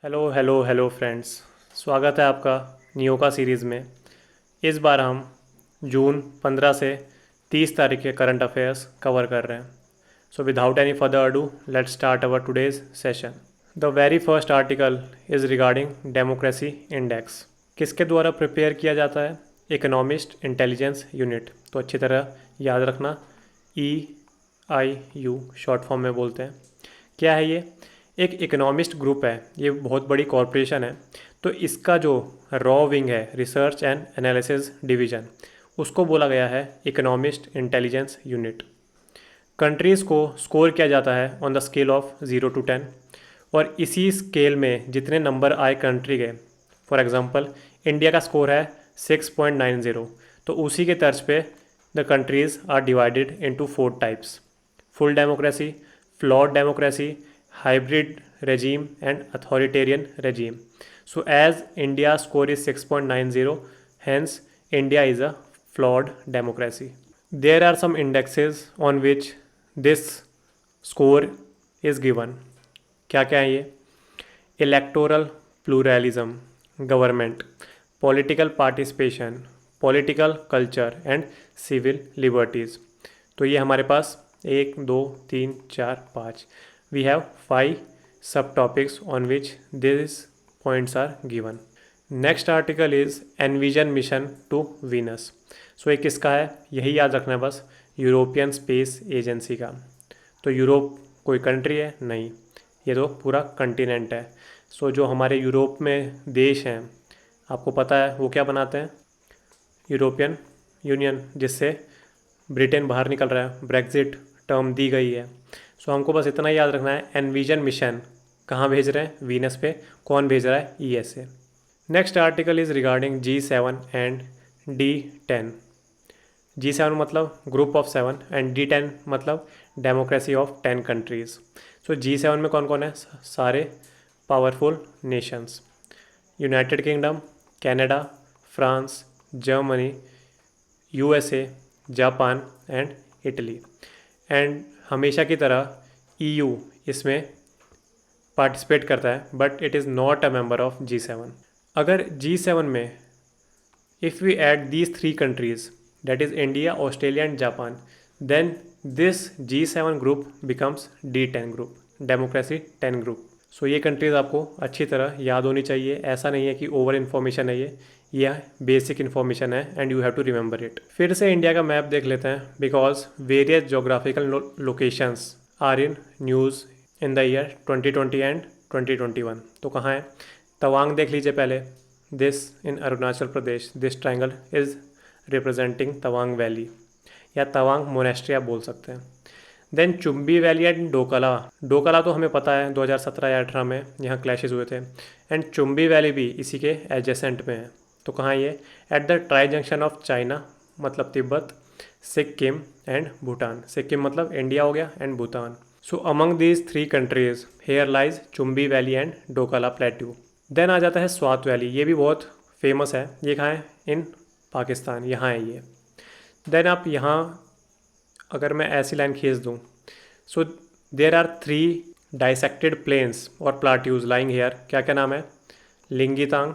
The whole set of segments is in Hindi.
Hello hello hello friends. स्वागत है आपका नियोका सीरीज़ में। इस बार हम जून 15 से 30 तारीख के करंट अफेयर्स कवर कर रहे हैं। So without any further ado let's start our today's session. The very first article is regarding democracy index. किसके द्वारा प्रिपेयर किया जाता है? Economist intelligence unit. तो अच्छी तरह याद रखना, EIU शॉर्ट फॉर्म में बोलते हैं। क्या है ये? एक इकोनॉमिस्ट ग्रुप है, ये बहुत बड़ी कॉरपोरेशन है। तो इसका जो रॉ विंग है, रिसर्च एंड एनालिसिस डिवीज़न, उसको बोला गया है इकोनॉमिस्ट इंटेलिजेंस यूनिट। कंट्रीज़ को स्कोर किया जाता है on the scale of 0 to 10, और इसी स्केल में जितने नंबर आए कंट्री के, फॉर एग्ज़ाम्पल इंडिया का स्कोर है 6.90, तो उसी के तर्ज पे the countries are divided into 4 types: full democracy, flawed democracy, hybrid regime and authoritarian regime. So as India score is 6.90, hence India is a flawed democracy. There are some indexes on which this score is given. क्या क्या है ये? Electoral pluralism, government, political participation, political culture and civil liberties. तो ये हमारे पास 1 2 3 4 5, we have 5 subtopics on which these points are given. Next article is Envision mission to Venus. So ये किसका है? यही याद रखना है बस, यूरोपियन स्पेस एजेंसी का। तो यूरोप कोई कंट्री है? नहीं, ये तो पूरा कंटिनेंट है। सो जो हमारे यूरोप में देश हैं, आपको पता है वो क्या बनाते हैं? यूरोपियन यूनियन, जिससे ब्रिटेन बाहर निकल रहा है, ब्रेग्जिट टर्म दी गई है। सो हमको बस इतना याद रखना है, एनविजन मिशन कहाँ भेज रहे हैं? वीनस पे। कौन भेज रहा है? ESA। Next article is regarding G7 and D10। G7 मतलब ग्रुप ऑफ 7 एंड D10 मतलब democracy of 10 countries. So G7 में कौन कौन है? सारे powerful nations: United Kingdom, Canada, France, Germany, USA, Japan and Italy. And हमेशा की तरह EU इसमें पार्टिसिपेट करता है, but it is not a member of G7। अगर G7 में if we add these 3 countries, that is India, Australia and Japan, then this G7 group becomes D10 group, democracy 10 group. So ये कंट्रीज़ आपको अच्छी तरह याद होनी चाहिए। ऐसा नहीं है कि ओवर इन्फॉर्मेशन है ये बेसिक इन्फॉर्मेशन है and you have to remember it. फिर से इंडिया का मैप देख लेते हैं, because various geographical locations are in news in the year 2020 and 2021। तो कहाँ है? तवांग देख लीजिए पहले, this in Arunachal Pradesh, this triangle is representing Tawang valley, या तवांग मोनेस्ट्री आप बोल सकते हैं। Then Chumbi valley and Dokla. Dokla तो हमें पता है 2017 या 18 में यहाँ क्लैशेज हुए थे, एंड चुम्बी वैली भी इसी के एडजेसेंट में है। तो कहाँ ये? At the tri junction of China मतलब तिब्बत, सिक्किम एंड भूटान। सिक्किम मतलब इंडिया हो गया and Bhutan. So among these 3 countries here lies Chumbi valley and Dokla plateau. Then आ जाता है स्वात वैली, ये भी बहुत फेमस है। ये कहाँ है? इन पाकिस्तान, यहाँ है ये। देन आप यहाँ अगर मैं ऐसी लाइन खींच दूँ, so there are 3 dissected plains और प्लाट्यूज लाइंग हेयर। क्या क्या नाम है? Lingitang,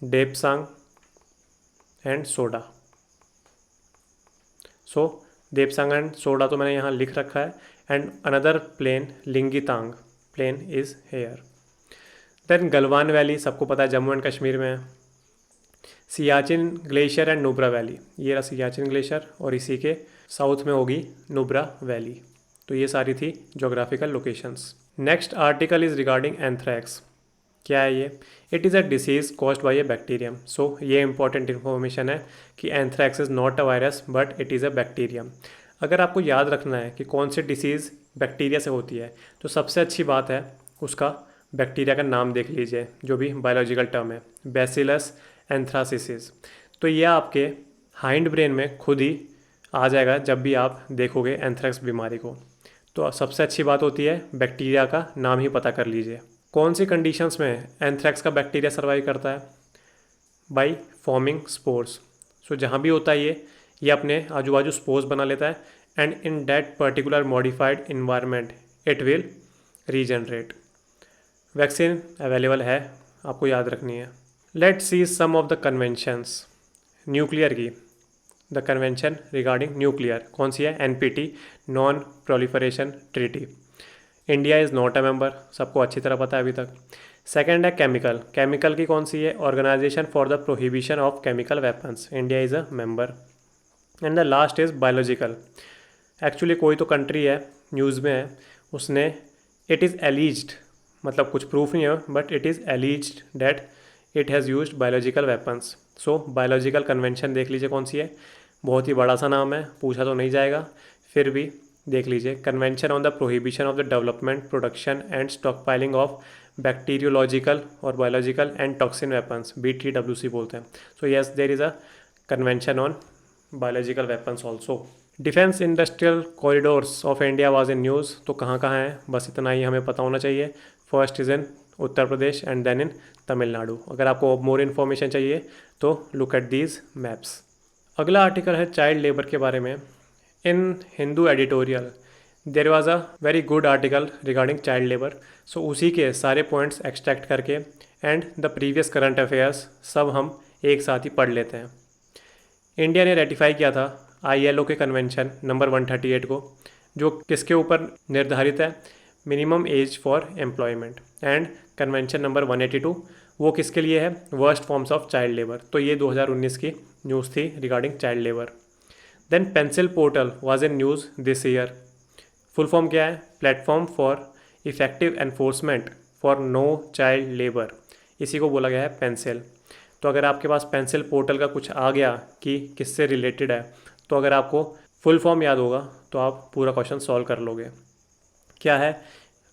Depsang and Soda. So Depsang and Soda तो मैंने यहाँ लिख रखा है, and another plain Lingitang plain is here. Then Galwan valley सबको पता है, जम्मू एंड कश्मीर में है। Siachen glacier and Nubra valley, ये रहा सियाचिन ग्लेशियर, और इसी के साउथ में होगी नुब्रा वैली। तो ये सारी थी geographical locations. Next article is regarding anthrax. क्या है ये? It is a disease caused by a bacterium. So ये इंपॉर्टेंट इन्फॉर्मेशन है कि anthrax is not a virus but it is a bacterium. अगर आपको याद रखना है कि कौन सी डिसीज़ बैक्टीरिया से होती है, तो सबसे अच्छी बात है उसका बैक्टीरिया का नाम देख लीजिए, जो भी बायोलॉजिकल टर्म है, बैसिलस एंथ्रासिस। तो ये आपके हाइंड ब्रेन में खुद ही आ जाएगा जब भी आप देखोगे एंथ्रैक्स बीमारी को। तो सबसे अच्छी बात होती है बैक्टीरिया का नाम ही पता कर लीजिए। कौन सी कंडीशंस में एंथ्रैक्स का बैक्टीरिया सर्वाइव करता है? By forming spores. सो जहाँ भी होता है ये अपने आजू बाजू स्पोर्स बना लेता है, and in that particular modified environment it will regenerate. Vaccine available है, आपको याद रखनी है। Let's see some of the conventions. Nuclear की, द कन्वेंशन रिगार्डिंग न्यूक्लियर कौन सी है? NPT, non proliferation treaty. India is not a member, सबको अच्छी तरह पता है अभी तक। सेकेंड है केमिकल, केमिकल की कौन सी है? Organisation for the prohibition of chemical weapons, India is a member. And the last is biological. Actually कोई तो कंट्री है, न्यूज़ में है, उसने इट इज़ एलिज्ड, मतलब कुछ प्रूफ नहीं है, but it is एलिज्ड that it has used biological weapons. So biological convention देख लीजिए कौन सी है, बहुत ही बड़ा सा नाम है, पूछा तो नहीं जाएगा, फिर भी देख लीजिए। Convention on the prohibition of the development, production and stockpiling of bacteriological और biological and toxin weapons, BTWC बोलते हैं। So yes, there is a convention on biological weapons also. Defence industrial corridors of India was in news, तो कहाँ कहाँ है, बस इतना ही हमें पता होना चाहिए। First is in Uttar Pradesh and then in Tamil Nadu. अगर आपको मोर इन्फॉर्मेशन चाहिए तो लुक एट दीज मैप्स। अगला आर्टिकल है चाइल्ड लेबर के बारे में। In Hindu editorial there was a very good article regarding child labour. So उसी के सारे पॉइंट्स एक्सट्रैक्ट करके and the previous current affairs सब हम एक साथ ही पढ़ लेते हैं। इंडिया ने रेटिफाई किया था ILO के कन्वेंशन नंबर 138 को, जो किसके ऊपर निर्धारित है? Minimum age for employment. And convention number 182 वो किसके लिए है? Worst forms of child labour. तो ये 2019 की न्यूज़ थी regarding child labour. Then pencil portal was in news this year. Full form क्या है? Platform for effective enforcement for no child labour, इसी को बोला गया है पेंसिल। तो अगर आपके पास पेंसिल पोर्टल का कुछ आ गया कि किससे रिलेटेड है, तो अगर आपको फुल फॉर्म याद होगा तो आप पूरा क्वेश्चन सॉल्व कर लोगे। क्या है?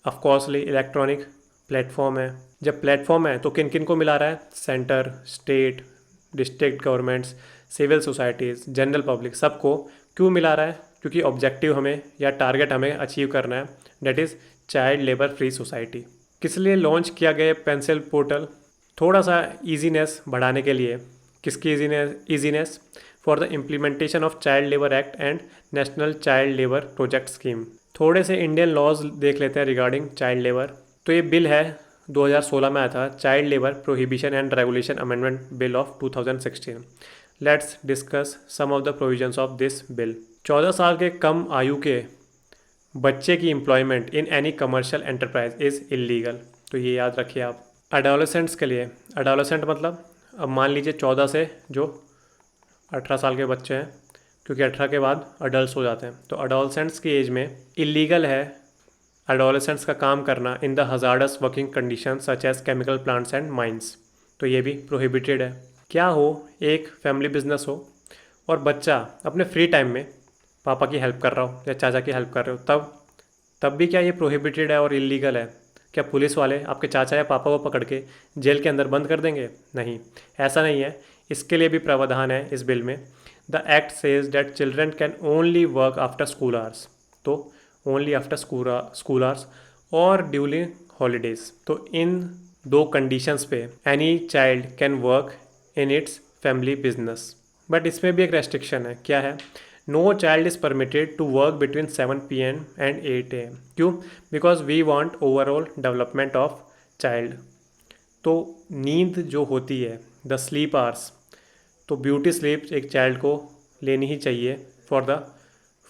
ऑफकोर्सली इलेक्ट्रॉनिक प्लेटफॉर्म है। जब प्लेटफॉर्म है तो किन किन को मिला रहा है? Centre, state, district governments, civil societies, general public, सबको। क्यों मिला रहा है? क्योंकि ऑब्जेक्टिव हमें या टारगेट हमें अचीव करना है, that is child labour free society. किस लिए लॉन्च किया गया पेंसिल पोर्टल? थोड़ा सा ईजीनेस बढ़ाने के लिए। किसकी easiness? For the implementation of child labour act and national child labour project scheme. थोड़े से इंडियन लॉज देख लेते हैं रिगार्डिंग चाइल्ड लेबर। तो ये बिल है 2016 में आया था, child labour prohibition and regulation amendment bill of 2016। Let's discuss some of the provisions of this bill. 14 साल के कम आयु के बच्चे की employment in any commercial enterprise is illegal. तो ये याद रखिए आप। एडोलेसेंट्स के लिए, एडोलेसेंट मतलब अब मान लीजिए 14 से जो 18 साल के बच्चे हैं, क्योंकि 18 के बाद अडल्ट हो जाते हैं, तो अडोलेसेंट्स की एज में इलीगल है एडोलेसेंट्स का काम करना in the hazardous working condition such as chemical plants and mines. तो ये भी प्रोहिबिटेड है। क्या हो, एक फैमिली बिजनेस हो और बच्चा अपने फ्री टाइम में पापा की हेल्प कर रहा हो या चाचा की हेल्प कर रहे हो, तब भी क्या ये प्रोहिबिटेड है और इलीगल है? क्या पुलिस वाले आपके चाचा या पापा को पकड़ के जेल के अंदर बंद कर देंगे? नहीं, ऐसा नहीं है। इसके लिए भी प्रावधान है इस बिल में। The act says that children can only work after school hours, तो ओनली आफ्टर स्कूल आवर्स और ड्यूरिंग हॉलीडेज। तो इन दो कंडीशंस पे any child can work in its family business. But इसमें भी एक रेस्ट्रिक्शन है। क्या है? No child is permitted to work between 7 PM and 8 AM। क्यों? Because we want overall development of child. तो नींद जो होती है, द स्लीप आवर्स, तो ब्यूटी स्लीप एक चाइल्ड को लेनी ही चाहिए for the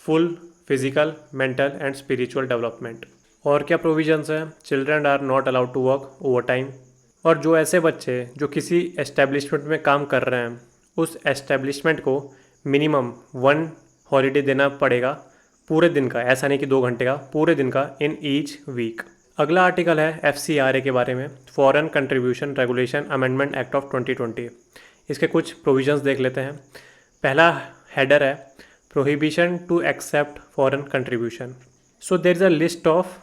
full physical, mental and spiritual development. और क्या प्रोविजंस हैं? Children are not allowed to work overtime. और जो ऐसे बच्चे जो किसी एस्टेब्लिशमेंट में काम कर रहे हैं, उस एस्टेब्लिशमेंट को मिनिमम 1 हॉलीडे देना पड़ेगा पूरे दिन का, ऐसा नहीं कि 2 घंटे का, पूरे दिन का, इन ईच वीक। अगला आर्टिकल है FCRA के बारे में, foreign contribution regulation amendment act of 2020। इसके कुछ प्रोविजंस देख लेते हैं। पहला हेडर है prohibition to accept foreign contribution. So there is a list of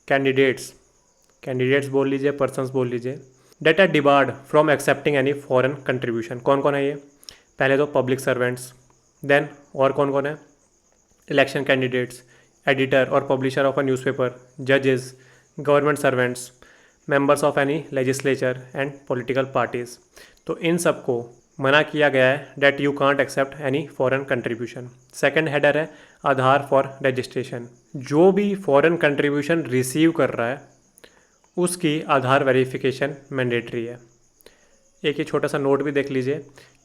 candidates बोल लीजिए, पर्सन्स बोल लीजिए, that are debarred from accepting any foreign contribution. कौन कौन है ये? पहले तो पब्लिक सर्वेंट्स, देन और कौन कौन है? इलेक्शन कैंडिडेट्स, एडिटर और पब्लिशर ऑफ अ न्यूज़पेपर, जजेस, government servants, members of any legislature and political parties. तो इन सबको मना किया गया है that you can't accept any foreign contribution. Second header है आधार फॉर रजिस्ट्रेशन। जो भी फॉरेन कंट्रीब्यूशन रिसीव कर रहा है उसकी आधार वेरिफिकेशन मैंडेटरी है। एक ये छोटा सा नोट भी देख लीजिए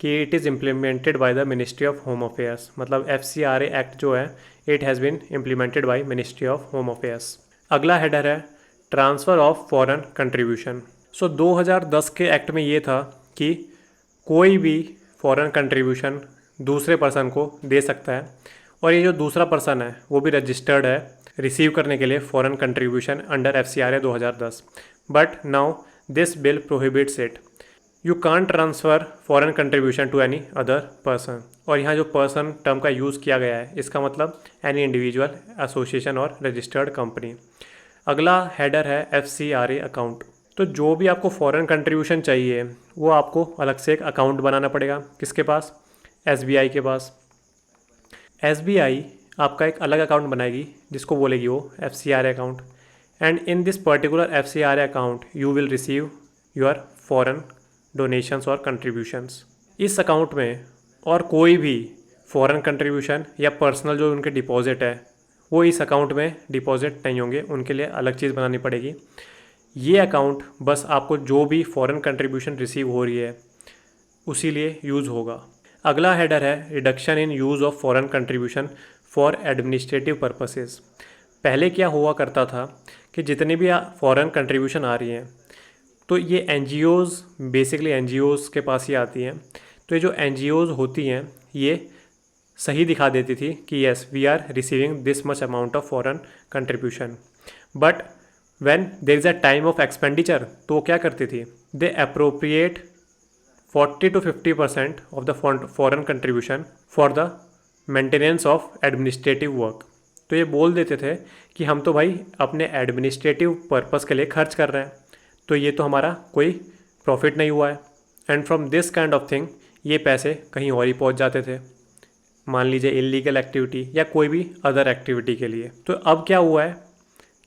कि it is implemented by the ministry of home affairs, मतलब FCRA एक्ट जो है it has been implemented by ministry of home affairs. अगला हेडर है transfer of foreign contribution. So 2010 के एक्ट में ये था कि कोई भी फॉरेन कंट्रीब्यूशन दूसरे पर्सन को दे सकता है, और ये जो दूसरा पर्सन है वो भी रजिस्टर्ड है रिसीव करने के लिए foreign contribution under FCRA 2010। But now this bill prohibits it. You can't transfer foreign contribution to any other person. और यहाँ जो पर्सन टर्म का यूज़ किया गया है इसका मतलब एनी इंडिविजुअल, एसोसिएशन और रजिस्टर्ड कंपनी। अगला हेडर है FCRA अकाउंट। तो जो भी आपको फॉरेन कंट्रीब्यूशन चाहिए वो आपको अलग से एक अकाउंट बनाना पड़ेगा। किसके पास? SBI के पास। SBI आपका एक अलग अकाउंट बनाएगी जिसको बोलेगी वो FCRA account, and in this particular FCRA account you will receive your foreign donations और कंट्रीब्यूशंस। इस अकाउंट में और कोई भी फॉरेन कंट्रीब्यूशन या पर्सनल जो उनके डिपॉजिट है वो इस अकाउंट में डिपॉजिट नहीं होंगे, उनके लिए अलग चीज़ बनानी पड़ेगी। ये अकाउंट बस आपको जो भी फॉरेन कंट्रीब्यूशन रिसीव हो रही है उसी लिए यूज़ होगा। अगला हेडर है reduction in use of foreign contribution for administrative purposes. पहले क्या हुआ करता था कि जितनी भी फॉरेन कंट्रीब्यूशन आ रही हैं तो ये NGOs, बेसिकली NGOs के पास ही आती हैं। तो ये जो NGOs होती हैं ये सही दिखा देती थी कि yes we are receiving this much amount of foreign contribution, but when there is a time of expenditure तो क्या करती थी, they appropriate 40 to 50% of the foreign contribution for the maintenance of administrative work. तो ये बोल देते थे कि हम तो भाई अपने एडमिनिस्ट्रेटिव पर्पज़ के लिए खर्च कर रहे हैं, तो ये तो हमारा कोई प्रॉफिट नहीं हुआ है। And from this kind of thing ये पैसे कहीं और ही पहुंच जाते थे, मान लीजिए इलीगल एक्टिविटी या कोई भी अदर एक्टिविटी के लिए। तो अब क्या हुआ है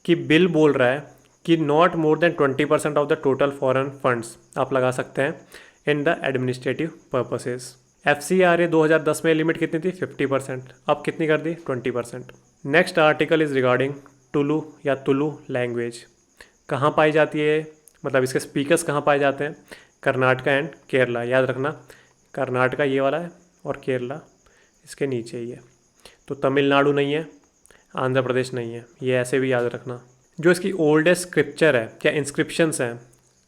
कि बिल बोल रहा है कि not more than 20% of the total foreign funds आप लगा सकते हैं in the administrative purposes. FCRA 2010 में लिमिट कितनी थी? 50%। अब कितनी कर दी? 20%। Next article is regarding Tullu या तुलु लैंग्वेज। कहाँ पाई जाती है, मतलब इसके स्पीकर्स कहाँ पाए जाते हैं? कर्नाटका एंड केरला। याद रखना, कर्नाटका ये वाला है और केरला इसके नीचे ही है। तो तमिलनाडु नहीं है, आंध्र प्रदेश नहीं है, ये ऐसे भी याद रखना। जो इसकी ओल्डेस्ट स्क्रिप्चर है क्या इंस्क्रिप्शंस हैं,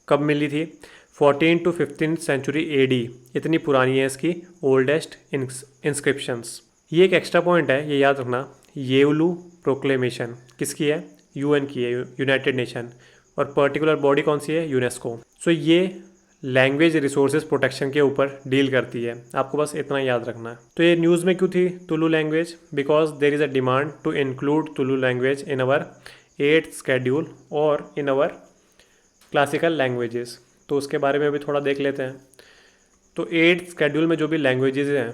कब मिली थी? 14 to 15th सेंचुरी AD, इतनी पुरानी है इसकी ओल्डेस्ट इंस्क्रिप्शंस। ये एक एक्स्ट्रा पॉइंट है, ये याद रखना। येवलू प्रोक्लेमेशन किसकी है? UN की है, यूनाइटेड नेशन। और पर्टिकुलर बॉडी कौन सी है? यूनेस्को। सो ये लैंग्वेज रिसोर्सेज प्रोटेक्शन के ऊपर डील करती है, आपको बस इतना याद रखना है। तो ये न्यूज़ में क्यों थी Tulu language? Because there is a demand to include Tulu language in our 8th schedule और इन अवर क्लासिकल लैंग्वेजेस। तो उसके बारे में भी थोड़ा देख लेते हैं। तो 8th शेड्यूल में जो भी लैंग्वेजेस हैं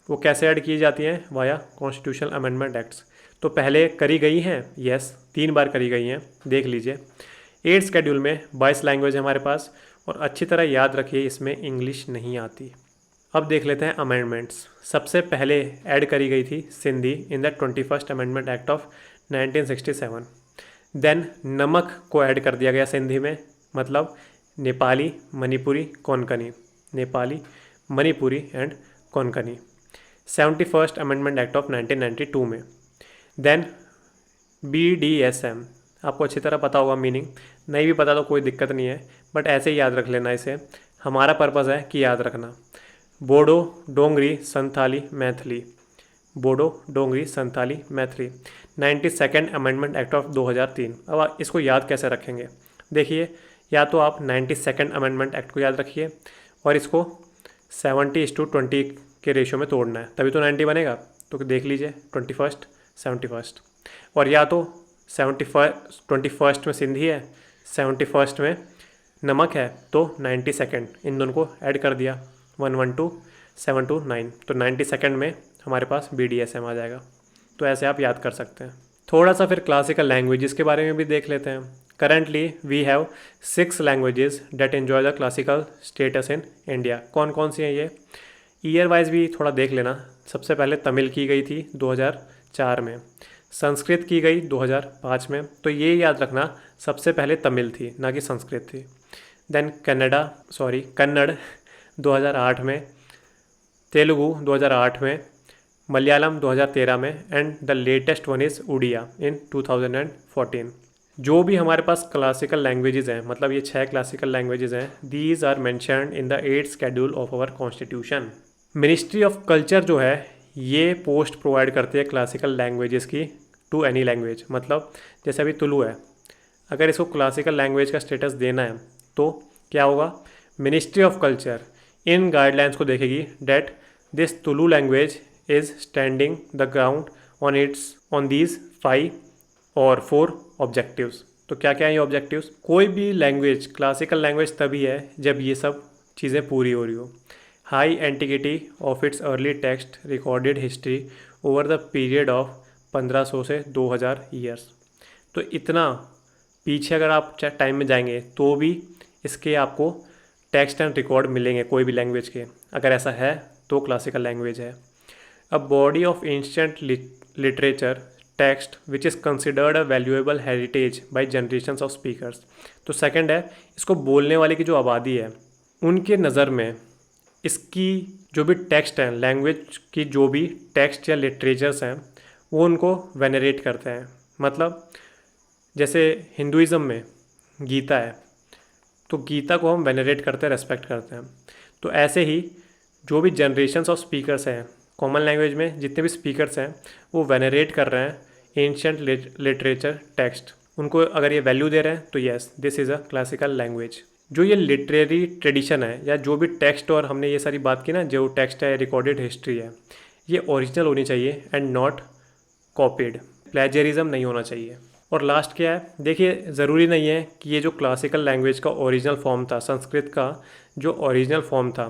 वो कैसे ऐड की जाती हैं? Via constitutional amendment acts. तो पहले करी गई हैं, यस 3 बार करी गई हैं, देख लीजिए। 8th शेड्यूल में 22 लैंग्वेज है हमारे पास, और अच्छी तरह याद रखिए इसमें इंग्लिश नहीं आती। अब देख लेते हैं अमेंडमेंट्स। सबसे पहले ऐड करी गई थी Sindhi in the 21st amendment act of 1967। Then नमक को ऐड कर दिया गया सिंधी में, मतलब Nepali, Manipuri, Konkani. Nepali, Manipuri and Konkani 71st amendment act of 1992 में। देन BDSM, आपको अच्छी तरह पता होगा मीनिंग, नहीं भी पता तो कोई दिक्कत नहीं है, बट ऐसे ही याद रख लेना इसे, हमारा पर्पज़ है कि याद रखना। Bodo, Dogri, Santhali, Maithili. Bodo, Dogri, Santhali, Maithili 92nd amendment act of 2003। अब इसको याद कैसे रखेंगे? देखिए, या तो आप 92nd अमेंडमेंट एक्ट को याद रखिए और इसको 70:20 के रेशियो में तोड़ना है, तभी तो 90 बनेगा। तो देख लीजिए 21st, 71st, और या तो 21st में सिंधी है, 71st में नमक है, तो 92nd, इन दोनों को ऐड कर दिया 112, 729, तो 92nd में हमारे पास BDSM आ जाएगा। तो ऐसे आप याद कर सकते हैं। थोड़ा सा फिर क्लासिकल लैंग्वेजेस के बारे में भी देख लेते हैं। Currently we have 6 languages that enjoy the classical status in India. कौन कौन सी हैं ये? ईयर वाइज भी थोड़ा देख लेना। सबसे पहले तमिल की गई थी 2004 में, संस्कृत की गई 2005 में, तो ये याद रखना सबसे पहले तमिल थी ना कि संस्कृत थी। देन कन्नड़ 2008 में, तेलुगु 2008 में, मलयालम 2013 में, and the latest one is Odia in 2014। जो भी हमारे पास क्लासिकल लैंग्वेजेस हैं, मतलब ये 6 क्लासिकल लैंग्वेजेस हैं, these are mentioned in the 8th schedule of our constitution. Ministry of culture जो है ये पोस्ट प्रोवाइड करती है क्लासिकल लैंग्वेजेस की टू एनी लैंग्वेज। मतलब जैसे अभी तुलु है, अगर इसको क्लासिकल लैंग्वेज का स्टेटस देना है तो क्या होगा, मिनिस्ट्री ऑफ कल्चर इन गाइडलाइंस को देखेगी that this Tulu language is standing the ground on these 5 और 4 ऑब्जेक्टिव्स। तो क्या क्या है ये ऑब्जेक्टिव्स? कोई भी लैंग्वेज क्लासिकल लैंग्वेज तभी है जब ये सब चीज़ें पूरी हो रही हो। High antiquity of its early text, recorded history over the period of 1500 से 2000 ईयर्स। तो इतना पीछे अगर आप टाइम में जाएंगे तो भी इसके आपको टेक्स्ट एंड रिकॉर्ड मिलेंगे कोई भी लैंग्वेज के। अगर ऐसा है तो क्लासिकल लैंग्वेज है। A body of ancient literature text which is considered a valuable heritage by generations of speakers. तो सेकंड है, इसको बोलने वाले की जो आबादी है उनके नज़र में इसकी जो भी टेक्स्ट हैं, लैंग्वेज की जो भी टेक्स्ट या लिटरेचर्स हैं वो उनको वेनरेट करते हैं। मतलब जैसे हिंदुइज़्म में गीता है, तो गीता को हम वेनरेट करते हैं, रेस्पेक्ट करते हैं। तो ऐसे ही जो भी जनरेशन्स ऑफ स्पीकर्स हैं कॉमन लैंग्वेज में, जितने भी स्पीकर्स हैं वो वेनरेट कर रहे हैं एंशिएंट लिटरेचर टेक्स्ट। उनको अगर ये वैल्यू दे रहे हैं तो yes this is a classical language. जो ये लिटरेरी ट्रेडिशन है या जो भी टेक्स्ट, और हमने ये सारी बात की ना, जो टेक्स्ट है, रिकॉर्डेड हिस्ट्री है, ये ओरिजिनल होनी चाहिए एंड नॉट कॉपीड। प्लेजरिज्म नहीं होना चाहिए। और लास्ट क्या है, देखिए ज़रूरी नहीं है कि ये जो क्लासिकल लैंग्वेज का ओरिजिनल फॉर्म था, संस्कृत का जो ओरिजिनल फॉर्म था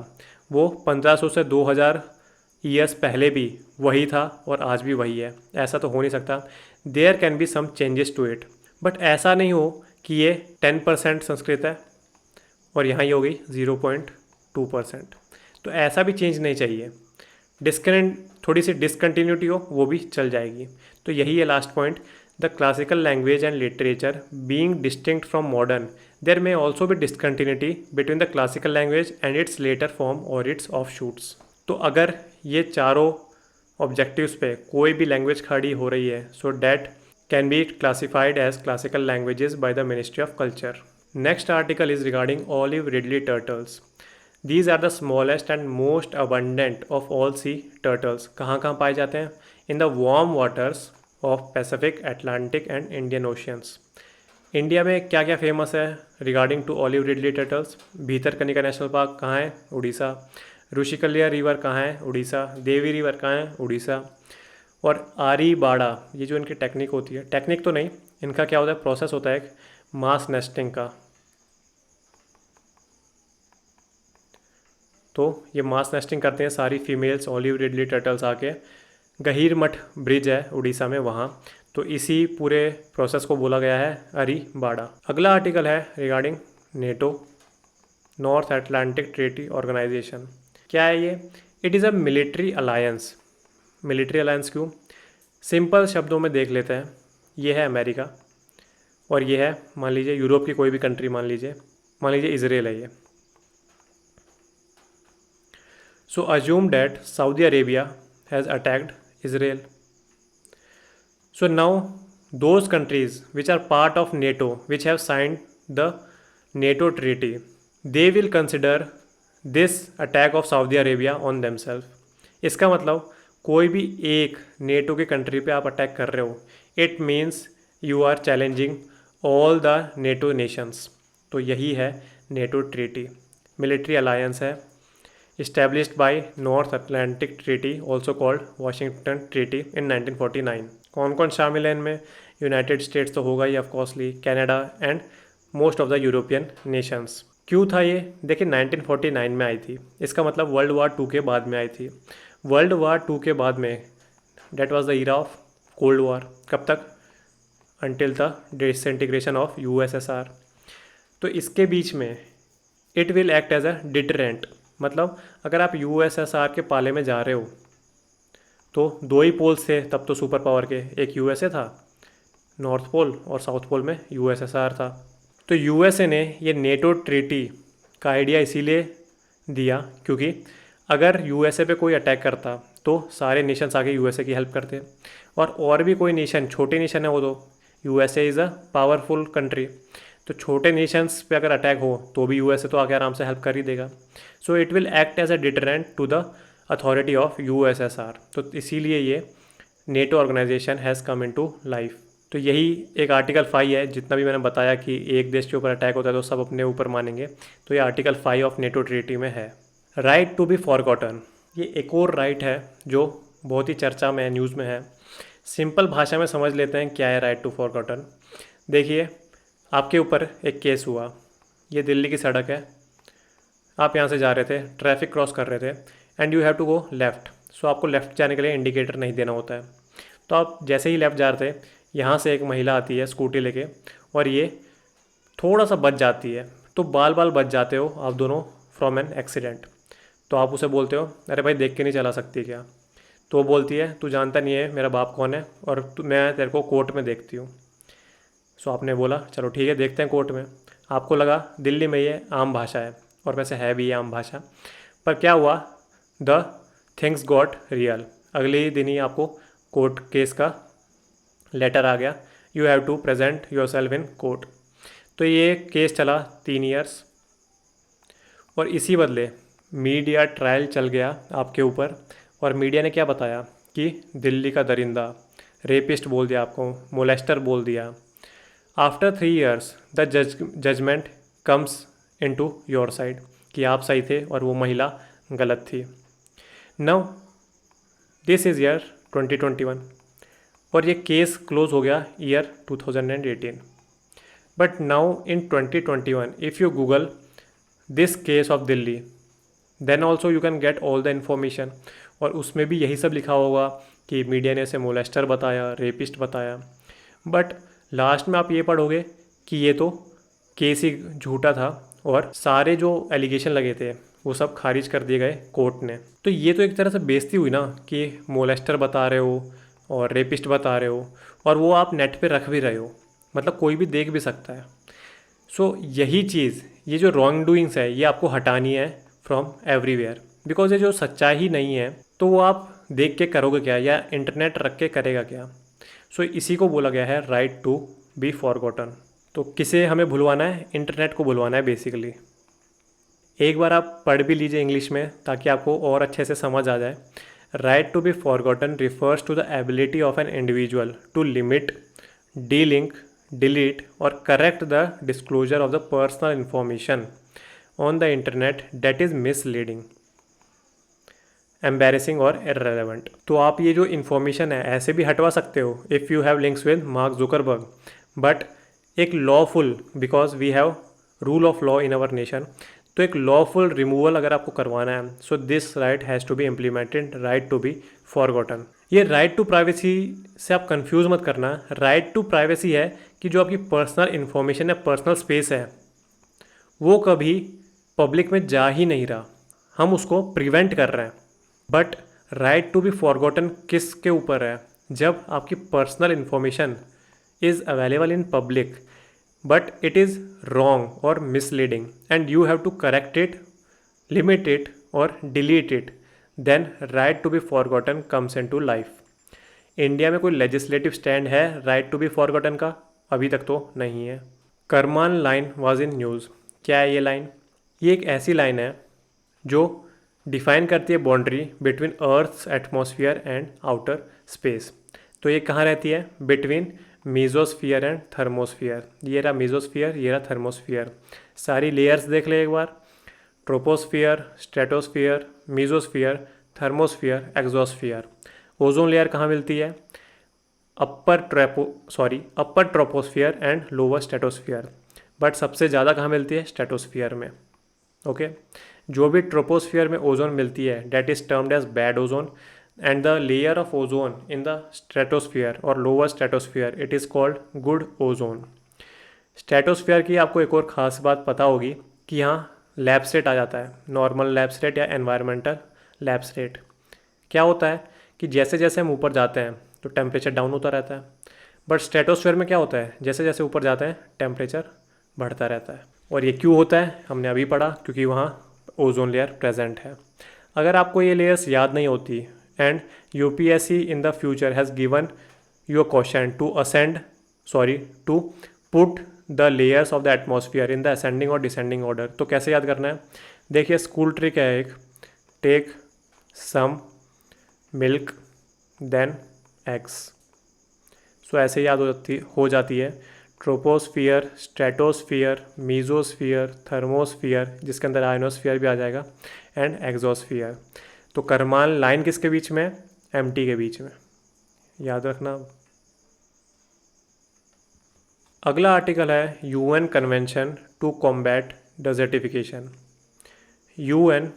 वो 1500 से 2000 ईयर्स पहले भी वही था और आज भी वही है। ऐसा तो हो नहीं सकता। There can be some changes to it, but ऐसा नहीं हो कि ये 10% संस्कृत है और यहाँ ही हो गई 0.2%। तो ऐसा भी चेंज नहीं चाहिए। थोड़ी सी डिसकंटिन्यूटी हो वो भी चल जाएगी। तो यही है last point, the classical language and literature being distinct from modern, there may also be discontinuity between the classical language and its later form और इट्स ऑफशूट्स। तो अगर ये चारों ऑब्जेक्टिव्स पे कोई भी लैंग्वेज खड़ी हो रही है, so that can be classified as classical languages by the ministry of culture. Next article is regarding olive ridley turtles. These are the smallest and most abundant of all sea turtles. कहाँ कहाँ पाए जाते हैं? In the warm waters of Pacific, Atlantic and Indian Oceans. India में क्या क्या फेमस है regarding to olive ridley turtles? Bhitarkanika national park कहाँ है? उड़ीसा। ऋषिकल्या रिवर कहाँ है? उड़ीसा। देवी रिवर कहाँ है? उड़ीसा। और आरी बाड़ा, ये जो इनकी टेक्निक होती है, टेक्निक तो नहीं, इनका क्या होता है, प्रोसेस होता है एक मास नेस्टिंग का। तो ये मास नेस्टिंग करते हैं सारी फीमेल्स ऑलिव रिडली टर्टल्स आके। गहीर मठ ब्रिज है उड़ीसा में, वहाँ। तो इसी पूरे प्रोसेस को बोला गया है अरी बाड़ा। अगला आर्टिकल है regarding NATO, North Atlantic Treaty Organisation. क्या है ये? It is a military alliance. Military alliance क्यों? सिंपल शब्दों में देख लेते हैं। ये है अमेरिका और ये है, मान लीजिए यूरोप की कोई भी कंट्री, मान लीजिए इजराइल है ये। So assume that Saudi Arabia has attacked Israel. So now those countries which are part of NATO, which have signed the NATO treaty, they will consider this attack of Saudi Arabia on themselves. इसका मतलब कोई भी एक नेटो के कंट्री पे आप अटैक कर रहे हो, it means you are challenging all the NATO nations. तो यही है नेटो ट्रीटी, मिलिट्री अलायंस है, established by North Atlantic Treaty, also called Washington Treaty in 1949. कौन कौन शामिल है इनमें? यूनाइटेड स्टेट्स तो होगा ही of coursely, Canada and most of the European nations. क्यों था ये? देखिए 1949 में आई थी, इसका मतलब वर्ल्ड वार 2 के बाद में आई थी। वर्ल्ड वार 2 के बाद में, that was the era of cold war. कब तक? Until the disintegration of USSR। तो इसके बीच में it will act as a deterrent. मतलब अगर आप USSR के पाले में जा रहे हो तो दो ही पोल्स थे तब तो सुपर पावर के, एक यूएसए था नॉर्थ पोल और साउथ पोल में यूएसएसआर था। तो यूएसए ने ये नेटो ट्रीटी का आइडिया इसीलिए दिया क्योंकि अगर यूएसए पे कोई अटैक करता तो सारे नेशंस आके यूएसए की हेल्प करते, और भी कोई नेशन, छोटे नेशन है वो, तो USA is a powerful country, तो छोटे नेशंस पे अगर अटैक हो तो भी यूएसए तो आके आराम से हेल्प कर ही देगा। So it will act as a deterrent to the authority of USSR. तो इसीलिए ये NATO organisation has come in to life. तो यही एक आर्टिकल 5 है, जितना भी मैंने बताया कि एक देश के ऊपर अटैक होता है तो सब अपने ऊपर मानेंगे, तो ये आर्टिकल 5 ऑफ नेटो ट्रीटी में है। राइट टू बी फॉरगॉटन, ये एक और राइट है जो बहुत ही चर्चा में, न्यूज़ में है। सिंपल भाषा में समझ लेते हैं क्या है राइट टू फॉरगॉटन। देखिए, आपके ऊपर एक केस हुआ, ये दिल्ली की सड़क है, आप यहाँ से जा रहे थे, ट्रैफिक क्रॉस कर रहे थे and you have to go left. So आपको लेफ़्ट जाने के लिए इंडिकेटर नहीं देना होता है, तो आप जैसे ही लेफ़्ट जा रहे थे, यहाँ से एक महिला आती है स्कूटी लेके और ये थोड़ा सा बच जाती है, तो बाल बाल बच जाते हो आप दोनों फ्रॉम एन एक्सीडेंट। तो आप उसे बोलते हो, अरे भाई देख के नहीं चला सकती क्या? तो वो बोलती है, तू जानता नहीं है मेरा बाप कौन है और मैं तेरे को कोर्ट में देखती हूँ। सो आपने बोला चलो ठीक है देखते हैं कोर्ट में। आपको लगा दिल्ली में ये आम भाषा है, और वैसे है भी ये आम भाषा, पर क्या हुआ, द थिंग्स गॉट रियल। अगले ही दिन ही आपको कोर्ट केस का लेटर आ गया, you have to present yourself in court. तो ये केस चला 3 ईयर्स, और इसी बदले मीडिया ट्रायल चल गया आपके ऊपर, और मीडिया ने क्या बताया कि दिल्ली का दरिंदा, रेपिस्ट बोल दिया आपको, मोलेस्टर बोल दिया। After 3 years the judgement comes into your side कि आप सही थे और वो महिला गलत थी। नाउ दिस इज़ ईयर 2021 और ये केस क्लोज हो गया year 2018। But now in 2021 if you Google this case of Delhi then also you can get all the information, और उसमें भी यही सब लिखा होगा कि मीडिया ने इसे मोलेस्टर बताया, रेपिस्ट बताया, बट लास्ट में आप ये पढ़ोगे कि ये तो केस ही झूठा था और सारे जो एलिगेशन लगे थे वो सब खारिज कर दिए गए कोर्ट ने। तो ये तो एक तरह से बेइज्जती हुई ना कि मोलेस्टर बता रहे हो और रेपिस्ट बता रहे हो, और वो आप नेट पे रख भी रहे हो, मतलब कोई भी देख भी सकता है। सो यही चीज़, ये जो रॉन्ग डूइंग्स है ये आपको हटानी है फ्रॉम एवरीवेयर, बिकॉज ये जो सच्चाई ही नहीं है तो वो आप देख के करोगे क्या, या इंटरनेट रख के करेगा क्या। सो इसी को बोला गया है राइट टू बी फॉरगॉटन। तो किसे हमें भुलवाना है? इंटरनेट को भुलवाना है बेसिकली। एक बार आप पढ़ भी लीजिए इंग्लिश में ताकि आपको और अच्छे से समझ आ जाए। Right to be forgotten refers to the ability of an individual to limit, delink, delete और correct the disclosure of the personal information on the internet that is misleading, embarrassing और इररेलेवेंट। तो आप ये जो इन्फॉर्मेशन है ऐसे भी हटवा सकते हो if you have links with Mark Zuckerberg, but एक lawful, because we have rule of law in our nation, तो एक लॉफुल रिमूवल अगर आपको करवाना है, so this right has to be implemented, right to be forgotten. ये राइट टू प्राइवेसी से आप कंफ्यूज मत करना। राइट टू प्राइवेसी है कि जो आपकी पर्सनल इन्फॉर्मेशन है, पर्सनल स्पेस है, वो कभी पब्लिक में जा ही नहीं रहा, हम उसको प्रिवेंट कर रहे हैं। But right to be forgotten किसके ऊपर है? जब आपकी personal information is available in public but it is wrong और misleading and you have to correct it, limit it और delete it, then right to be forgotten comes in to life. India में कोई लेजिस्लेटिव स्टैंड है राइट टू बी फॉरगॉटन का? अभी तक तो नहीं है। Karman line was in news. क्या है ये लाइन? ये एक ऐसी लाइन है जो डिफाइन करती है boundary between earth's atmosphere and outer space. तो ये कहाँ रहती है? Between mesosphere and thermosphere. ये रहा मीजोस्फीयर, ये रहा थर्मोस्फीयर। सारी लेयर्स देख ले एक बार, troposphere, stratosphere, mesosphere, thermosphere, exosphere. Ozone layer कहाँ मिलती है? Upper troposphere and lower stratosphere, but सबसे ज़्यादा कहाँ मिलती है? स्ट्रेटोस्फीयर में। ओके जो भी ट्रोपोस्फीयर में ओजोन मिलती है that is termed as bad ozone, and the layer of ozone in the stratosphere और lower stratosphere it is called good ozone. Stratosphere की आपको एक और ख़ास बात पता होगी कि यहाँ लैप्स रेट आ जाता है, नॉर्मल लैप्स रेट या एनवायरमेंटल लैप्स रेट। क्या होता है कि जैसे जैसे हम ऊपर जाते हैं तो टेम्परेचर डाउन होता रहता है, बट स्ट्रेटोस्फेयर में क्या होता है, जैसे जैसे ऊपर जाते हैं टेम्परेचर बढ़ता रहता है। और ये क्यों होता है हमने अभी पढ़ा, क्योंकि वहाँ ओजोन लेयर प्रेजेंट है। अगर आपको ये लेयर्स याद नहीं होती and UPSC in the future has given your question to put the layers of the atmosphere in the ascending और डिसेंडिंग ऑर्डर, तो कैसे याद करना है। देखिए स्कूल ट्रिक है एक, take some milk then eggs. So ऐसे याद हो जाती है ट्रोपोस्फियर, स्ट्रेटोस्फियर, मीजोस्फियर, थर्मोस्फियर जिसके अंदर आयनोस्फियर भी आ जाएगा, एंड एक्सोस्फियर। तो करमान लाइन किसके बीच में, एमटी के बीच में, याद रखना। अगला आर्टिकल है UN convention to combat desertification, UNCCD।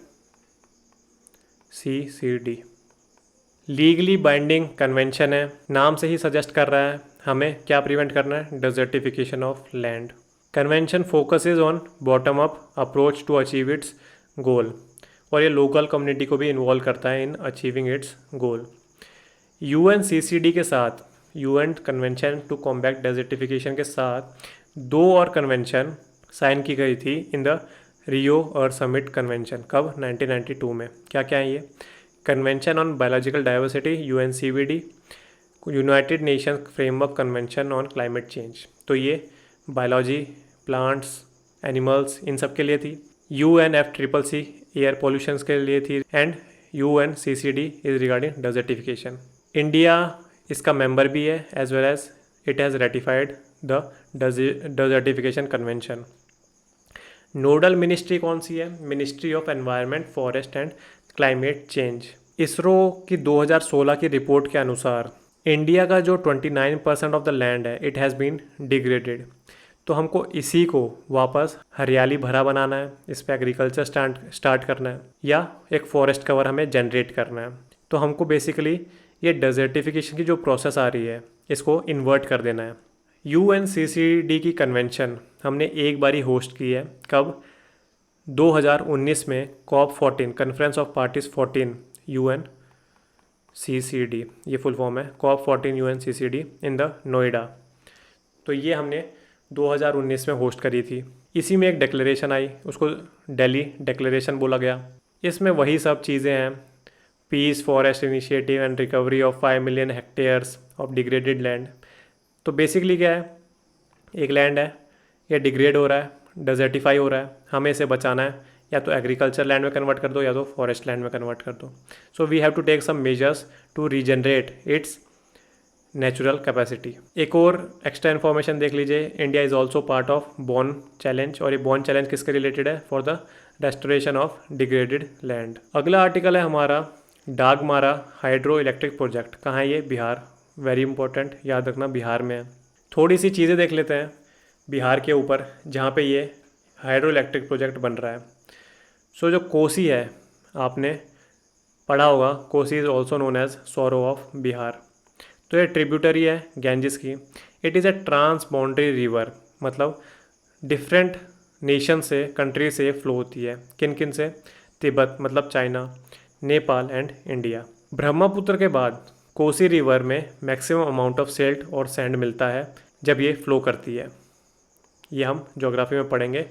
Legally binding convention है, नाम से ही सजेस्ट कर रहा है हमें क्या प्रिवेंट करना है, desertification of land. Convention focuses on bottom up approach to achieve its goal, और ये लोकल कम्युनिटी को भी इन्वॉल्व करता है in achieving its goal. UNCCD के साथ, UN convention to combat desertification के साथ 2 और कन्वेंशन साइन की गई थी in the Rio earth summit convention. कब, 1992 में। क्या क्या है ये, convention on biological diversity UNCBD, United Nations framework convention on climate change. तो ये बायोलॉजी, प्लांट्स, एनिमल्स, इन सब के लिए थी। UNFCCC एयर पोल्यूशन के लिए थी, and UNCCD is regarding desertification. India इसका मेंबर भी है, as well as it has ratified the desertification convention. Nodal ministry कौन सी है, ministry of environment, forest and climate change. ISRO की 2016 की रिपोर्ट के अनुसार इंडिया का जो 29% ऑफ द लैंड है इट हैज़ बीन डिग्रेडेड। तो हमको इसी को वापस हरियाली भरा बनाना है, इस पर एग्रीकल्चर स्टार्ट करना है, या एक फॉरेस्ट कवर हमें जनरेट करना है। तो हमको बेसिकली ये डेजर्टिफिकेशन की जो प्रोसेस आ रही है इसको इन्वर्ट कर देना है। UNCCD की कन्वेंशन हमने एक बारी होस्ट की है, कब, 2019 में COP14, conference of parties 14 UNCCD, ये फुल फॉर्म है COP14 UNCCD in the Noida. तो ये हमने 2019 में होस्ट करी थी। इसी में एक डिक्लेरेशन आई, उसको दिल्ली डिक्लेरेशन बोला गया। इसमें वही सब चीज़ें हैं, peace forest initiative and recovery of 5 million hectares of degraded land. तो बेसिकली क्या है, एक लैंड है ये डिग्रेड हो रहा है, डेजर्टिफाई हो रहा है, हमें इसे बचाना है, या तो एग्रीकल्चर लैंड में कन्वर्ट कर दो या तो फॉरेस्ट लैंड में कन्वर्ट कर दो। So we have to take some measures to regenerate its natural capacity. एक और एक्स्ट्रा इन्फॉर्मेशन देख लीजिए, India is also part of Bonn challenge, और ये बॉन चैलेंज किसके रिलेटेड है, for the restoration of degraded land. अगला आर्टिकल है हमारा डागमारा हाइड्रो इलेक्ट्रिक प्रोजेक्ट। कहाँ है ये, बिहार, वेरी इंपॉर्टेंट, याद रखना बिहार में है। थोड़ी सी चीज़ें देख लेते हैं बिहार के ऊपर जहाँ पे ये हाइड्रो इलेक्ट्रिक प्रोजेक्ट बन रहा है। सो जो कोसी है, आपने पढ़ा होगा, Kosi is also known as sorrow of Bihar. तो ये ट्रिब्यूटरी है गैंजिस की। It is a trans boundary river, मतलब डिफरेंट नेशन से, कंट्री से फ्लो होती है। किन किन से, तिब्बत मतलब China, Nepal and India. Brahmaputra के बाद कोसी रिवर में मैक्सिमम अमाउंट ऑफ सिल्ट और सैंड मिलता है जब ये फ्लो करती है। ये हम ज्योग्राफी में पढ़ेंगे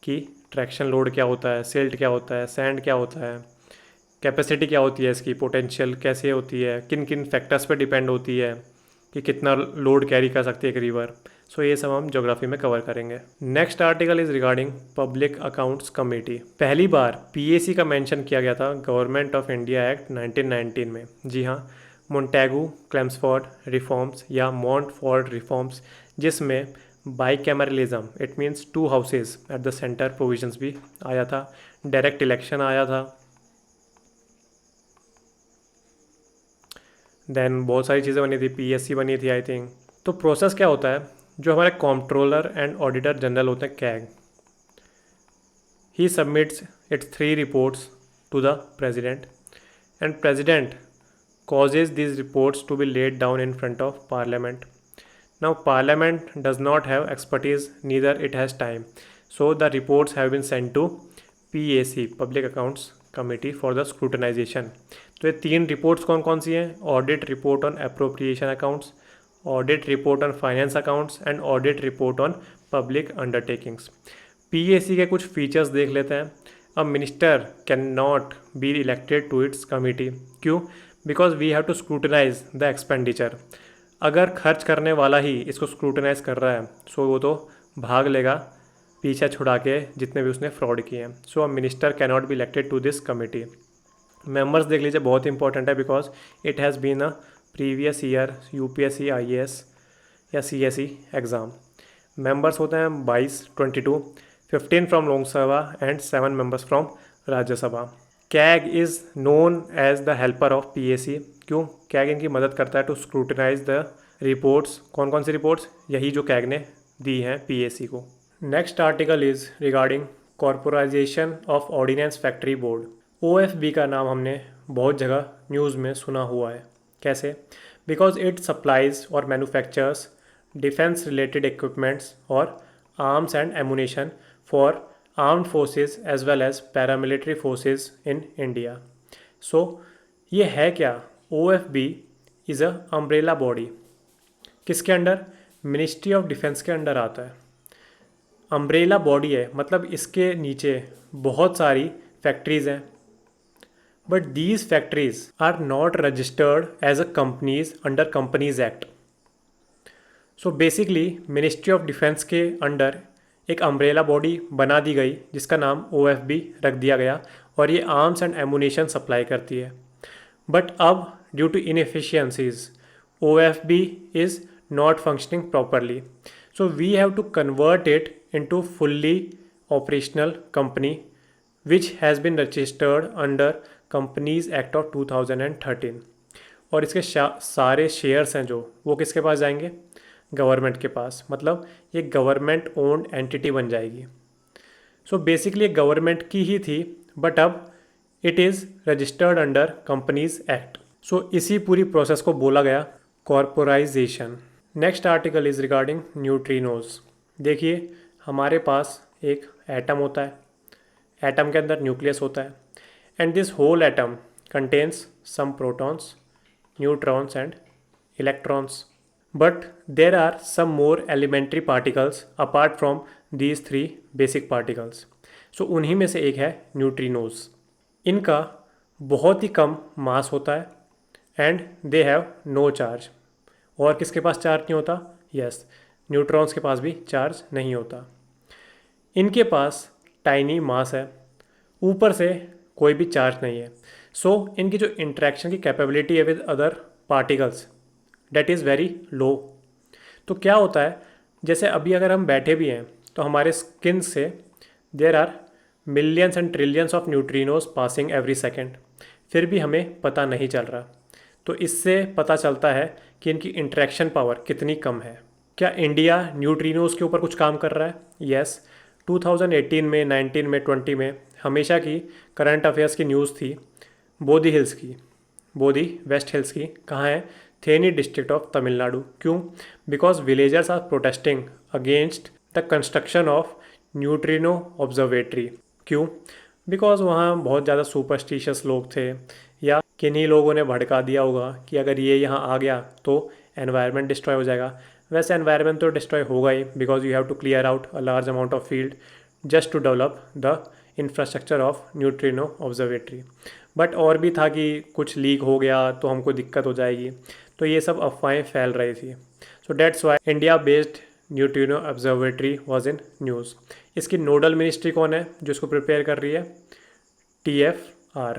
कि ट्रैक्शन लोड क्या होता है, सिल्ट क्या होता है, सैंड क्या होता है, कैपेसिटी क्या होती है इसकी, पोटेंशियल कैसे होती है, किन किन फैक्टर्स पे डिपेंड होती है कि कितना लोड कैरी कर सकती है एक रिवर। सो ये सब हम ज्योग्राफी में कवर करेंगे। Next article is regarding public accounts committee. पहली बार PAC का मेंशन किया गया था गवर्नमेंट ऑफ इंडिया एक्ट 1919 में। जी हाँ, मोन्टेगू क्लेम्सफोर्ड रिफॉर्म्स या मॉन्टफोर्ड रिफॉर्म्स, जिसमें bicameralism, it means 2 houses at the centre provisions भी आया था, डायरेक्ट इलेक्शन आया था, देन बहुत सारी चीज़ें बनी थी, PSC बनी थी आई थिंक। तो प्रोसेस क्या होता है, जो हमारे कॉम्प्ट्रोलर एंड ऑडिटर जनरल होते हैं CAG, he submits its 3 reports to the president and president causes these reports to be laid down in front of parliament. Now parliament does not have expertise, neither it has time, so the reports have been sent to PAC, public accounts committee, for the scrutinization. तो ये 3 रिपोर्ट्स कौन कौन सी हैं? Audit report on appropriation accounts, audit report on finance accounts and audit report on public undertakings. PAC के कुछ फीचर्स देख लेते हैं। A minister can not be elected to its committee. क्यों? Because we have to scrutinise the expenditure. अगर खर्च करने वाला ही इसको स्क्रूटनाइज कर रहा है सो वो तो भाग लेगा पीछे छुड़ा के जितने भी उसने फ्रॉड किए हैं। So a minister can not be elected to this committee. Members देख लीजिए, बहुत इंपॉर्टेंट है because it has been a previous year UPSC IAS या सीएसई एग्ज़ाम। मेंबर्स होते हैं 22, 22, 15 from Lok Sabha and 7 members from Rajya Sabha. CAG is known as the helper of PAC. क्यों? कैग इनकी मदद करता है टू स्क्रूटनाइज द रिपोर्ट्स। कौन कौन सी रिपोर्ट्स? यही जो कैग ने दी हैं पीएसी को। Next article is regarding corporatisation of ordnance factory board. OFB का नाम हमने बहुत जगह न्यूज़ में सुना हुआ है। कैसे? बिकॉज इट सप्लाइज और मैन्युफैक्चर्स डिफेंस रिलेटेड इक्विपमेंट्स और arms and ammunition for armed forces as well as paramilitary forces in India. So ये है क्या? OFB is a umbrella body. किसके अंडर? मिनिस्ट्री ऑफ डिफेंस के अंडर आता है। अम्ब्रेला बॉडी है, मतलब इसके नीचे बहुत सारी फैक्ट्रीज़ हैं, but these factories are not registered as a companies under companies act. So basically ministry of defence के अंडर एक अम्ब्रेला बॉडी बना दी गई जिसका नाम ओएफबी रख दिया गया और ये आर्म्स एंड एमुनेशन सप्लाई करती है। बट अब due to inefficiencies OFB is not functioning properly, so we have to convert it into fully operational company which has been registered under Companies Act of 2013। और इसके सारे शेयर्स हैं जो वो किसके पास जाएंगे? गवर्नमेंट के पास। मतलब ये गवर्नमेंट ओन्ड एंटिटी बन जाएगी। सो बेसिकली गवर्नमेंट की ही थी बट अब it is registered under companies act. So इसी पूरी प्रोसेस को बोला गया corporatisation. Next article is regarding neutrinos. देखिए हमारे पास एक एटम होता है, एटम के अंदर न्यूक्लियस होता है and this whole atom contains some protons, neutrons and electrons, but there are some more elementary particles apart from these 3 basic particles. So उन्हीं में से एक है न्यूट्रिनोज। इनका बहुत ही कम मास होता है and they have no charge. और किसके पास चार्ज नहीं होता? यस, न्यूट्रॉन्स के पास भी चार्ज नहीं होता। इनके पास टाइनी मास है, ऊपर से कोई भी चार्ज नहीं है। सो इनकी जो इंटरेक्शन की कैपेबिलिटी है with other particles that is very low. तो क्या होता है, जैसे अभी अगर हम बैठे भी हैं तो हमारे स्किन से there are millions and trillions of neutrinos passing every second, फिर भी हमें पता नहीं चल रहा। तो इससे पता चलता है कि इनकी इंटरेक्शन पावर कितनी कम है। क्या इंडिया न्यूट्रिनोज के ऊपर कुछ काम कर रहा है? यस, 2018 में, 19 में, 20 में हमेशा की करंट अफेयर्स की न्यूज़ थी बोधी हिल्स की, बोधी वेस्ट हिल्स की। कहाँ है? Theni district of Tamil Nadu. क्यों? Because villagers are protesting against the construction of neutrino observatory. क्यों? बिकॉज वहाँ बहुत ज़्यादा सुपरस्टिशियस लोग थे या किन्हीं लोगों ने भड़का दिया होगा कि अगर ये यहाँ आ गया तो एनवायरनमेंट डिस्ट्रॉय हो जाएगा। वैसे एनवायरनमेंट तो डिस्ट्रॉय होगा ही because you have to clear out a large amount of field just to develop the infrastructure of neutrino observatory. But और भी था कि कुछ लीक हो गया तो हमको दिक्कत हो जाएगी, तो ये सब अफवाहें फैल रही थी। सो that's why India based neutrino observatory was in news. इसकी नोडल मिनिस्ट्री कौन है जो इसको प्रिपेयर कर रही है? TFR,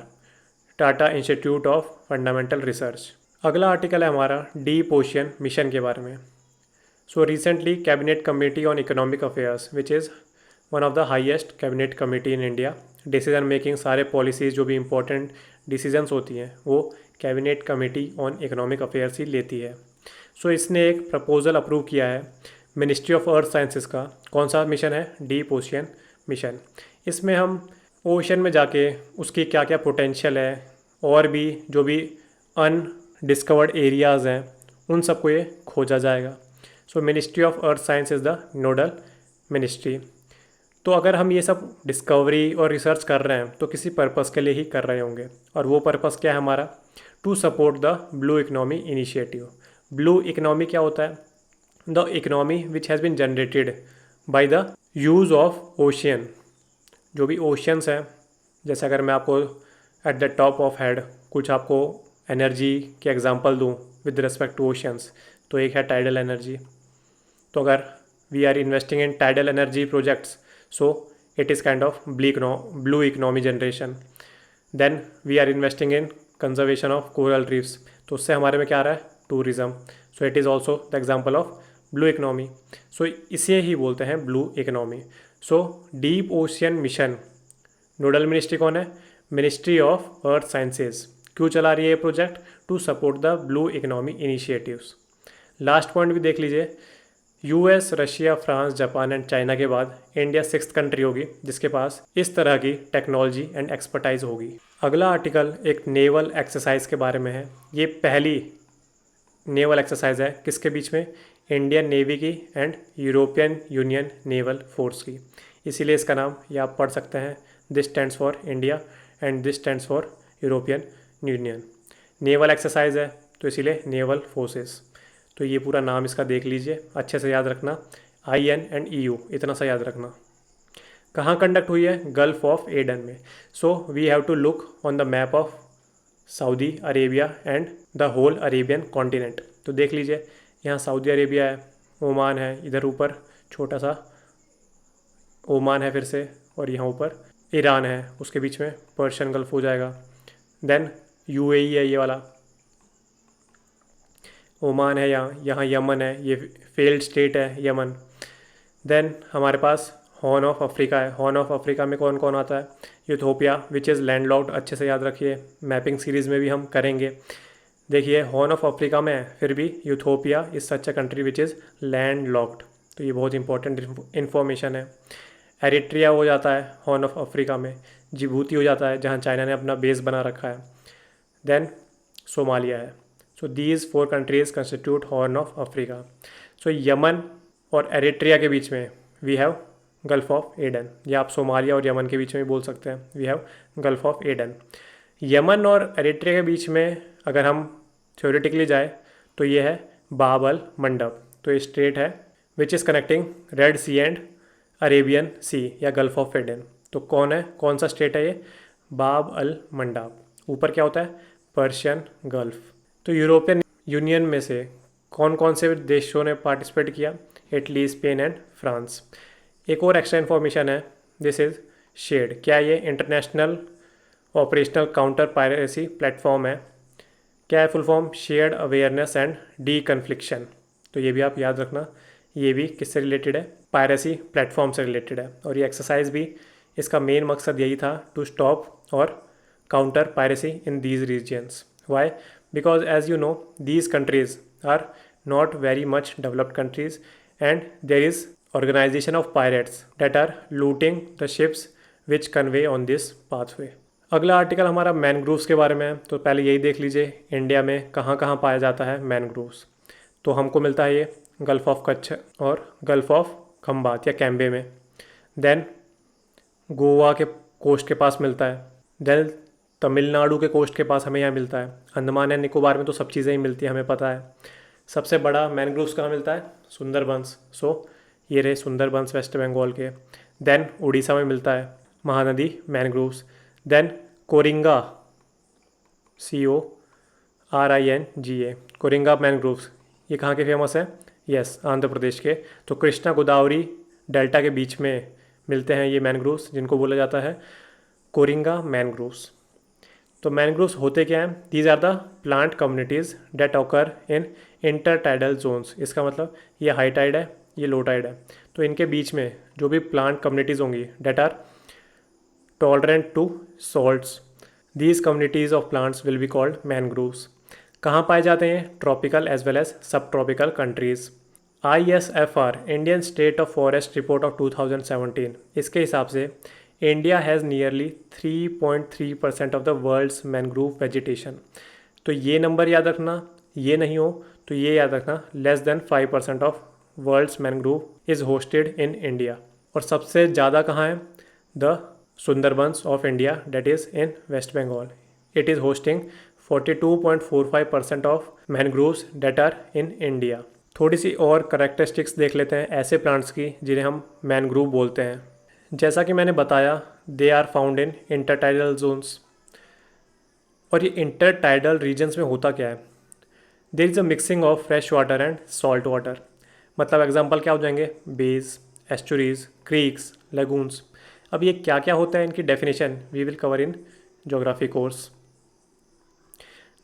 Tata institute of fundamental research. अगला आर्टिकल है हमारा डीप ओशियन मिशन के बारे में। So recently cabinet committee on economic affairs which is one of the highest cabinet committee in India. Decision making, सारे पॉलिसीज़ जो भी इंपॉर्टेंट डिसीजंस होती हैं वो cabinet committee on economic affairs ही लेती है। सो इसने एक प्रपोजल अप्रूव किया है मिनिस्ट्री ऑफ अर्थ साइंसेस का। कौन सा मिशन है? Deep ocean mission. इसमें हम ओशन में जाके उसकी क्या क्या पोटेंशियल है और भी जो भी अनडिस्कवर्ड एरियाज़ हैं उन सबको ये खोजा जाएगा। सो ministry of earth science is the nodal ministry. तो तो अगर हम ये सब डिस्कवरी और रिसर्च कर रहे हैं तो किसी पर्पस के लिए ही कर रहे होंगे, और वो पर्पस क्या है हमारा? To support the blue economy initiative. Blue economy क्या होता है? The economy which has been generated by the use of ocean. जो भी ओशियंस हैं, जैसे अगर मैं आपको at the top of head कुछ आपको एनर्जी के एग्जांपल दूं विद रिस्पेक्ट टू ओशियंस, तो एक है टाइडल एनर्जी। तो अगर we are investing in tidal energy projects, so it is kind of blue economy generation. Then we are investing in conservation of coral reefs, तो उससे हमारे में क्या आ रहा है? Tourism. So it is also the example of blue economy. So इसे ही बोलते हैं blue economy. So deep ocean mission, nodal ministry कौन है? Ministry of earth sciences. क्यों चला रही है ये project? To support the blue economy initiatives. Last point भी देख लीजिए, US, Russia, France, Japan and China के बाद इंडिया 6th कंट्री होगी जिसके पास इस तरह की टेक्नोलॉजी एंड एक्सपर्टाइज होगी। अगला आर्टिकल एक नेवल एक्सरसाइज के बारे में है। ये पहली नेवल एक्सरसाइज है किसके बीच में? इंडियन नेवी की and European union naval force की। इसीलिए इसका नाम ये आप पढ़ सकते हैं, this stands for India and this stands for European union. Naval exercise है तो इसीलिए नेवल फोर्सेस। तो ये पूरा नाम इसका देख लीजिए, अच्छे से याद रखना, IN एंड EU, इतना सा याद रखना। कहाँ कंडक्ट हुई है? गल्फ ऑफ एडन में। So we have to look on the map of Saudi Arabia and the whole Arabian continent. तो देख लीजिए, यहाँ सऊदी अरेबिया है, ओमान है, इधर ऊपर छोटा सा ओमान है फिर से, और यहाँ ऊपर ईरान है, उसके बीच में पर्शियन गल्फ हो जाएगा। देन UAE है, ये वाला ओमान है, यहाँ यमन है, ये फेल्ड स्टेट है यमन। देन हमारे पास हॉर्न ऑफ अफ्रीका है। हॉर्न ऑफ अफ्रीका में कौन कौन आता है? यूथोपिया विच इज़ लैंडलॉक्ड, अच्छे से याद रखिए, मैपिंग सीरीज़ में भी हम करेंगे। देखिए हॉर्न ऑफ अफ्रीका में है, फिर भी Ethiopia is such a country which is landlocked, तो ये बहुत इंपॉर्टेंट इन्फॉर्मेशन है। एरिट्रिया हो जाता है हॉर्न ऑफ अफ्रीका में, जिबूती हो जाता है जहाँ चाइना ने अपना बेस बना रखा है। देन सोमालिया है। So these 4 countries constitute Horn of Africa. So Yemen और एरिट्रिया के बीच में we have Gulf of Aden, या आप सोमालिया और यमन के बीच में भी बोल सकते हैं, we have Gulf of Aden. Yemen और एरिट्रिया के बीच में अगर हम थ्योरेटिकली जाए तो ये है बाब अल मंडब। तो ये स्ट्रेट है which is connecting red sea and Arabian sea, या गल्फ ऑफ एडन। तो कौन सा स्टेट है ये? बाब अल मंडब। ऊपर क्या होता है? Persian gulf. तो यूरोपियन यूनियन में से कौन कौन से देशों ने पार्टिसिपेट किया? Italy, Spain and France. एक और एक्स्ट्रा इन्फॉर्मेशन है, दिस इज़ शेड। क्या ये? International operational counter piracy platform है। क्या है full form? Shared awareness and D confliction. तो ये भी आप याद रखना, ये भी किससे रिलेटेड है? पायरेसी प्लेटफॉर्म से रिलेटेड है। और ये एक्सरसाइज भी, इसका मेन मकसद यही था, टू स्टॉप और counter piracy in these regions. Why? Because as you know these countries are not very much developed countries and there is organization of pirates that are looting the ships which convey on this pathway। अगला आर्टिकल हमारा मैनग्रोव्स के बारे में है। तो पहले यही देख लीजिए इंडिया में कहाँ कहाँ पाया जाता है मैनग्रोव्स। तो हमको मिलता है ये गल्फ़ ऑफ कच्छ और गल्फ़ ऑफ खंबात या कैम्बे में। देन गोवा के कोस्ट के पास मिलता है। देन तमिलनाडु के कोस्ट के पास हमें यहाँ मिलता है। अंडमान एंड निकोबार में तो सब चीज़ें ही मिलती हैं, हमें पता है। सबसे बड़ा मैनग्रोव्स कहाँ मिलता है? सुंदरबंस। सो ये रहे सुंदरबंस वेस्ट बंगाल के। देन उड़ीसा में मिलता है Mahanadi mangroves. Then Coringa, CORINGA, Coringa mangroves, ये कहाँ के फेमस है? यस, आंध्र प्रदेश के। तो कृष्णा गोदावरी डेल्टा के बीच में मिलते हैं ये मैनग्रोव्स, जिनको बोला जाता है कोरिंगा मैनग्रोव्स। तो मैनग्रोव्स होते क्या हैं? These are the plant communities that occur in intertidal zones. इसका मतलब ये हाई टाइड है, ये लो टाइड है, तो इनके बीच में जो भी प्लांट कम्युनिटीज़ होंगी that are tolerant to salts, these communities of plants will be called mangroves. कहाँ पाए जाते हैं? Tropical as well as sub tropical countries. ISFR Indian state of forest report of 2017, इसके हिसाब से India has nearly 3.3% of the world's mangrove vegetation. तो ये नंबर याद रखना, ये नहीं हो तो ये याद रखना, less than 5% of world's mangrove is hosted in India. और सबसे ज़्यादा कहाँ है? The Sundarbans of India, that is in West Bengal. It is hosting 42.45% of mangroves that are in India. थोड़ी सी और करेक्टरिस्टिक्स देख लेते हैं ऐसे प्लांट्स की जिन्हें हम मैनग्रोव बोलते हैं. जैसा कि मैंने बताया, they are found in intertidal zones. और ये इंटरटाइडल रीजन्स में होता क्या है? There is a mixing of fresh water and salt water. मतलब एग्जांपल क्या हो जाएंगे? Bays, estuaries, creeks, lagoons. अब ये क्या क्या होता है, इनकी definition we will cover in geography course.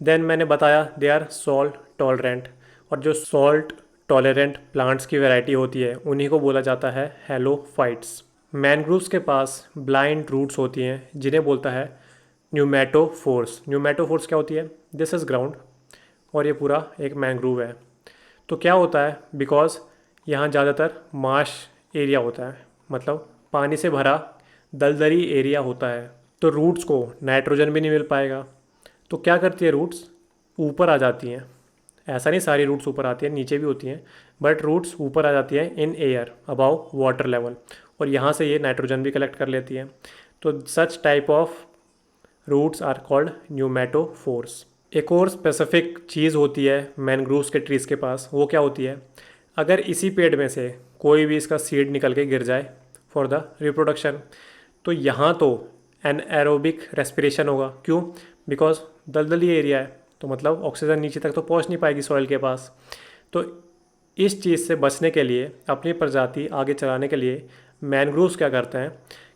Then मैंने बताया दे आर सॉल्ट टॉलरेंट. और जो सॉल्ट टॉलरेंट प्लांट्स की वैरायटी होती है उन्हीं को बोला जाता है हेलोफाइट्स. मैनग्रोव्स के पास ब्लाइंड रूट्स होती हैं जिन्हें बोलता है न्यूमेटोफोर्स. न्यूमेटोफोर्स क्या होती है? दिस इज़ ग्राउंड और ये पूरा एक मैंग्रोव है. तो क्या होता है, बिकॉज यहाँ ज़्यादातर मार्श एरिया होता है, मतलब पानी से भरा दलदली एरिया होता है, तो रूट्स को नाइट्रोजन भी नहीं मिल पाएगा. तो क्या करती है रूट्स? ऊपर आ जाती हैं. ऐसा नहीं सारी रूट्स ऊपर आती हैं, नीचे भी होती हैं, बट रूट्स ऊपर आ जाती हैं in air above water level, और यहाँ से ये नाइट्रोजन भी कलेक्ट कर लेती हैं. तो such type of roots are called pneumatophores. एक और स्पेसिफिक चीज़ होती है मैनग्रोव्स के ट्रीज़ के पास, वो क्या होती है? अगर इसी पेड़ में से कोई भी इसका सीड निकल के गिर जाए फॉर द रिप्रोडक्शन, तो यहाँ तो एन एरोबिक रेस्पिरेशन होगा. क्यों? बिकॉज दलदली एरिया है, तो मतलब ऑक्सीजन नीचे तक तो पहुँच नहीं पाएगी सॉइल के पास. तो इस चीज़ से बचने के लिए, अपनी प्रजाति आगे चलाने के लिए, मैनग्रोव्स क्या करते हैं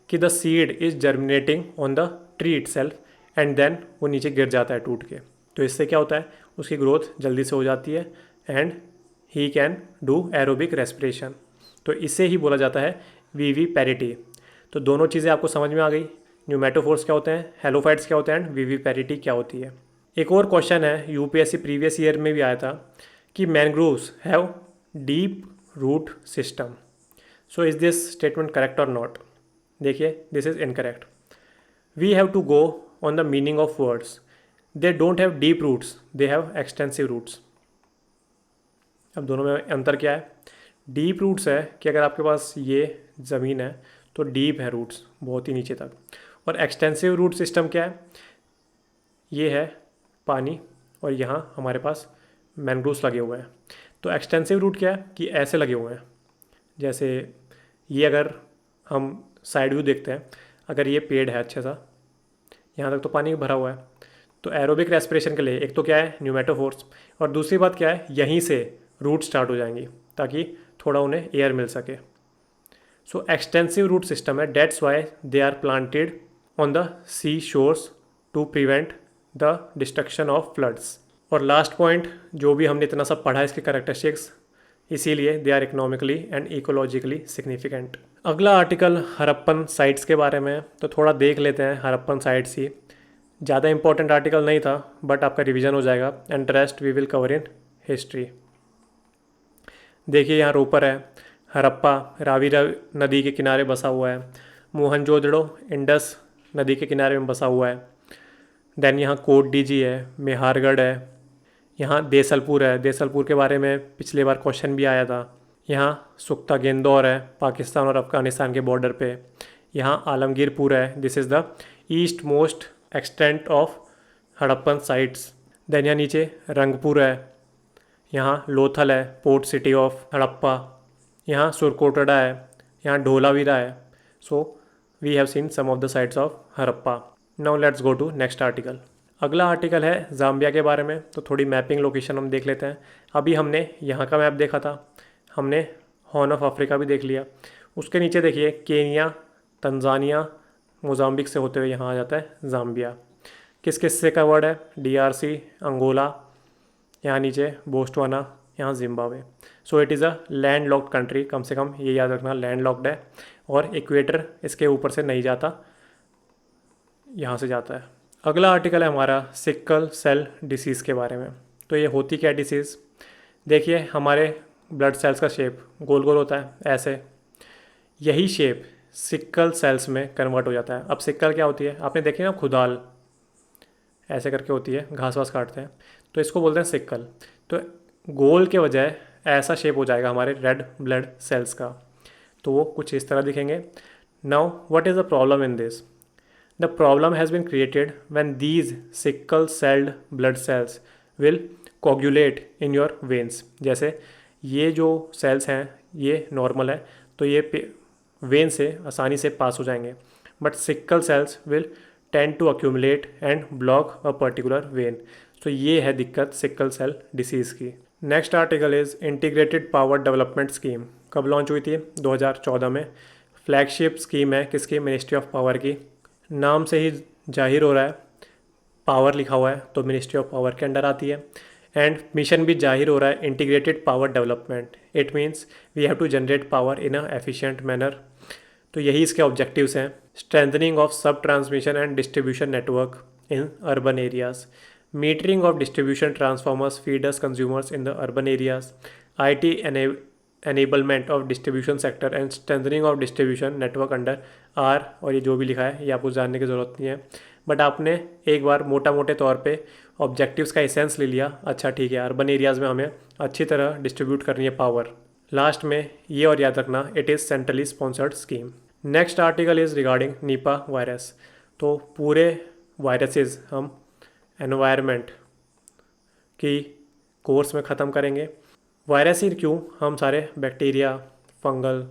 कि the seed is germinating on the tree itself and then वो नीचे गिर जाता है टूट के. तो इससे क्या होता है? उसकी ग्रोथ जल्दी से हो जाती है and he can do aerobic respiration. तो इसे ही बोला जाता है वीवी पैरिटी. तो दोनों चीज़ें आपको समझ में आ गई. न्यूमेटोफोर्स क्या होते हैं, हेलोफाइट्स क्या होते हैं, एंड वीवी पैरिटी क्या होती है. एक और क्वेश्चन है, यूपीएससी प्रीवियस ईयर में भी आया था कि mangroves have deep root system. So is this statement correct और नॉट? देखिए, this is incorrect. We have to go on the meaning of words. They don't have deep roots, they have extensive roots. अब दोनों में अंतर क्या है? डीप रूट्स है कि अगर आपके पास ये ज़मीन है तो डीप है रूट्स, बहुत ही नीचे तक. और एक्सटेंसिव रूट सिस्टम क्या है? ये है पानी और यहाँ हमारे पास मैनग्रोव्स लगे हुए हैं. तो एक्सटेंसिव रूट क्या है कि ऐसे लगे हुए हैं. जैसे ये अगर हम साइड व्यू देखते हैं, अगर ये पेड़ है अच्छा सा, यहाँ तक तो पानी भरा हुआ है. तो एरोबिक रेस्पिरेशन के लिए एक तो क्या है? न्यूमेटोफोर्स. और दूसरी बात क्या है? यहीं से रूट स्टार्ट हो जाएंगी ताकि थोड़ा उन्हें एयर मिल सके. सो एक्सटेंसिव रूट सिस्टम है. That's why they are planted on the sea shores to prevent the destruction of floods. और लास्ट पॉइंट, जो भी हमने इतना सब पढ़ा इसके करेक्टरिस्टिक्स, इसीलिए they are economically and ecologically significant. अगला आर्टिकल हड़प्पन साइट्स के बारे में है, तो थोड़ा देख लेते हैं हड़प्पन साइट्स ही. ज़्यादा इंपॉर्टेंट आर्टिकल नहीं था, बट आपका रिवीजन हो जाएगा and rest we will cover in history. देखिए, यहाँ रोपर है. हड़प्पा रावी नदी के किनारे बसा हुआ है. मोहनजोदड़ो इंडस नदी के किनारे में बसा हुआ है. देन यहाँ कोट डीजी है, मेहारगढ़ है, यहाँ देसलपुर है. देसलपुर के बारे में पिछले बार क्वेश्चन भी आया था. यहाँ सुख्ता गेंदौर है, पाकिस्तान और अफ़गानिस्तान के बॉर्डर पे. यहाँ आलमगीरपुर है, this is the east most extent of Harappan sites. Then यहाँ नीचे रंगपुर है. यहाँ लोथल है, पोर्ट सिटी ऑफ हड़प्पा. यहाँ सुरकोटड़ा है. यहाँ ढोलावीरा है. So we have seen some of the sites of Harappa. Now let's go to next article. अगला आर्टिकल है जाम्बिया के बारे में. तो थोड़ी मैपिंग लोकेशन हम देख लेते हैं. अभी हमने यहाँ का मैप देखा था, हमने हॉर्न ऑफ अफ्रीका भी देख लिया. उसके नीचे देखिए केनिया, तंजानिया, मोजाम्बिक से होते हुए यहाँ आ जाता है जाम्बिया. किस किस से कवर्ड है? डीआरसी, अंगोला, यहाँ नीचे बोस्टवाना, यहाँ Zimbabwe. So it is a land locked country. कम से कम ये याद रखना, लैंड लॉक्ड है और इक्वेटर इसके ऊपर से नहीं जाता, यहाँ से जाता है. अगला आर्टिकल है हमारा सिकल सेल डिसीज़ के बारे में. तो ये होती क्या डिसीज़? देखिए, हमारे ब्लड सेल्स का शेप गोल गोल होता है ऐसे. यही शेप सिकल सेल्स में कन्वर्ट हो जाता है. अब सिकल क्या होती है? आपने देखी ना, खुदाल ऐसे करके होती है, घास वास काटते हैं, तो इसको बोलते हैं सिकल. तो गोल के बजाय ऐसा शेप हो जाएगा हमारे रेड ब्लड सेल्स का. तो वो कुछ इस तरह दिखेंगे। Now what is the problem in this? The problem has been created when these sickle celled blood cells will coagulate in your veins. जैसे ये जो सेल्स हैं ये नॉर्मल है तो ये वेन से आसानी से पास हो जाएंगे, but sickle cells will tend to accumulate and block a particular vein. तो ये है दिक्कत सिकल सेल डिसीज़ की। Next article is integrated power development scheme. कब लॉन्च हुई थी? 2014 में। फ्लैगशिप स्कीम है किसकी? मिनिस्ट्री ऑफ पावर की। नाम से ही जाहिर हो रहा है, पावर लिखा हुआ है तो मिनिस्ट्री ऑफ पावर के अंडर आती है। एंड मिशन भी जाहिर हो रहा है, integrated power development. It means we have to generate power in a efficient manner. तो यही इसके ऑब्जेक्टिव्स हैं। Strengthening of sub transmission and distribution network in urban areas, metering of distribution transformers feeders consumers in the urban areas, IT enablement of distribution sector and strengthening of distribution network under R. और ये जो भी लिखा है ये आपको जानने की ज़रूरत नहीं है, बट आपने एक बार मोटा मोटे तौर पे ऑब्जेक्टिव्स का एसेंस ले लिया। अच्छा ठीक है, अर्बन एरियाज़ में हमें अच्छी तरह डिस्ट्रीब्यूट करनी है पावर। लास्ट में ये और याद रखना, it is centrally sponsored scheme. Next article is regarding Nipah virus. तो पूरे वायरसेस हम एनवायरनमेंट की कोर्स में ख़त्म करेंगे। वायरस ही क्यों, हम सारे बैक्टीरिया, फंगल,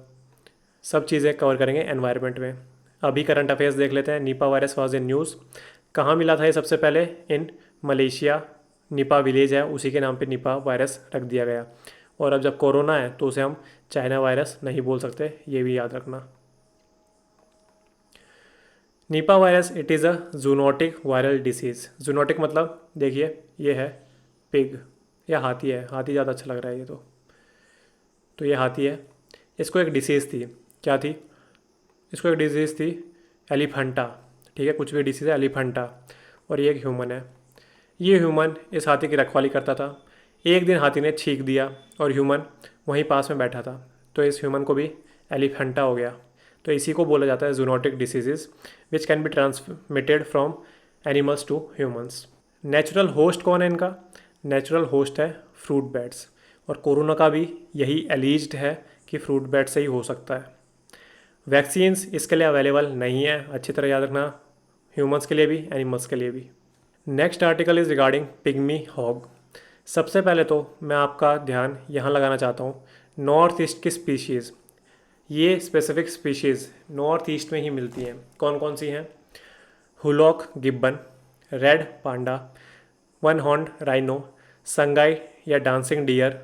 सब चीज़ें कवर करेंगे एनवायरनमेंट में। अभी करंट अफेयर्स देख लेते हैं। Nipah virus was in news. कहाँ मिला था ये सबसे पहले? In Malaysia. निपा विलेज है उसी के नाम पे निपा वायरस रख दिया गया। और अब जब कोरोना है तो उसे हम चाइना वायरस नहीं बोल सकते, ये भी याद रखना। Nipah virus it is a zoonotic viral disease. Zoonotic मतलब देखिए ये है पिग या हाथी है, हाथी ज़्यादा अच्छा लग रहा है ये तो ये हाथी है। इसको एक डिसीज़ थी, क्या थी? इसको एक डिजीज़ थी एलिफेंटा। ठीक है, कुछ भी डिसीज़ है एलिफेंटा। और ये एक ह्यूमन है। ये ह्यूमन इस हाथी की रखवाली करता था। एक दिन हाथी ने छींक दिया और ह्यूमन वहीं पास में बैठा था, तो इस ह्यूमन को भी एलिफेंटा हो गया। तो इसी को बोला जाता है zoonotic diseases which can be transmitted from animals to humans. Natural host कौन है इनका? नेचुरल होस्ट है फ्रूट बैट्स। और कोरोना का भी यही एलिज्ड है कि फ्रूट बैट से ही हो सकता है। वैक्सीन्स इसके लिए अवेलेबल नहीं है, अच्छी तरह याद रखना, ह्यूमंस के लिए भी एनिमल्स के लिए भी। Next article is regarding pygmy hog. सबसे पहले तो मैं आपका ध्यान यहाँ लगाना चाहता हूँ, नॉर्थ ईस्ट की स्पीशीज़। ये स्पेसिफिक स्पीशीज़ नॉर्थ ईस्ट में ही मिलती हैं। कौन कौन सी हैं? Hoolock Gibbon, red panda, one horned rhino, Sangai या डांसिंग डियर,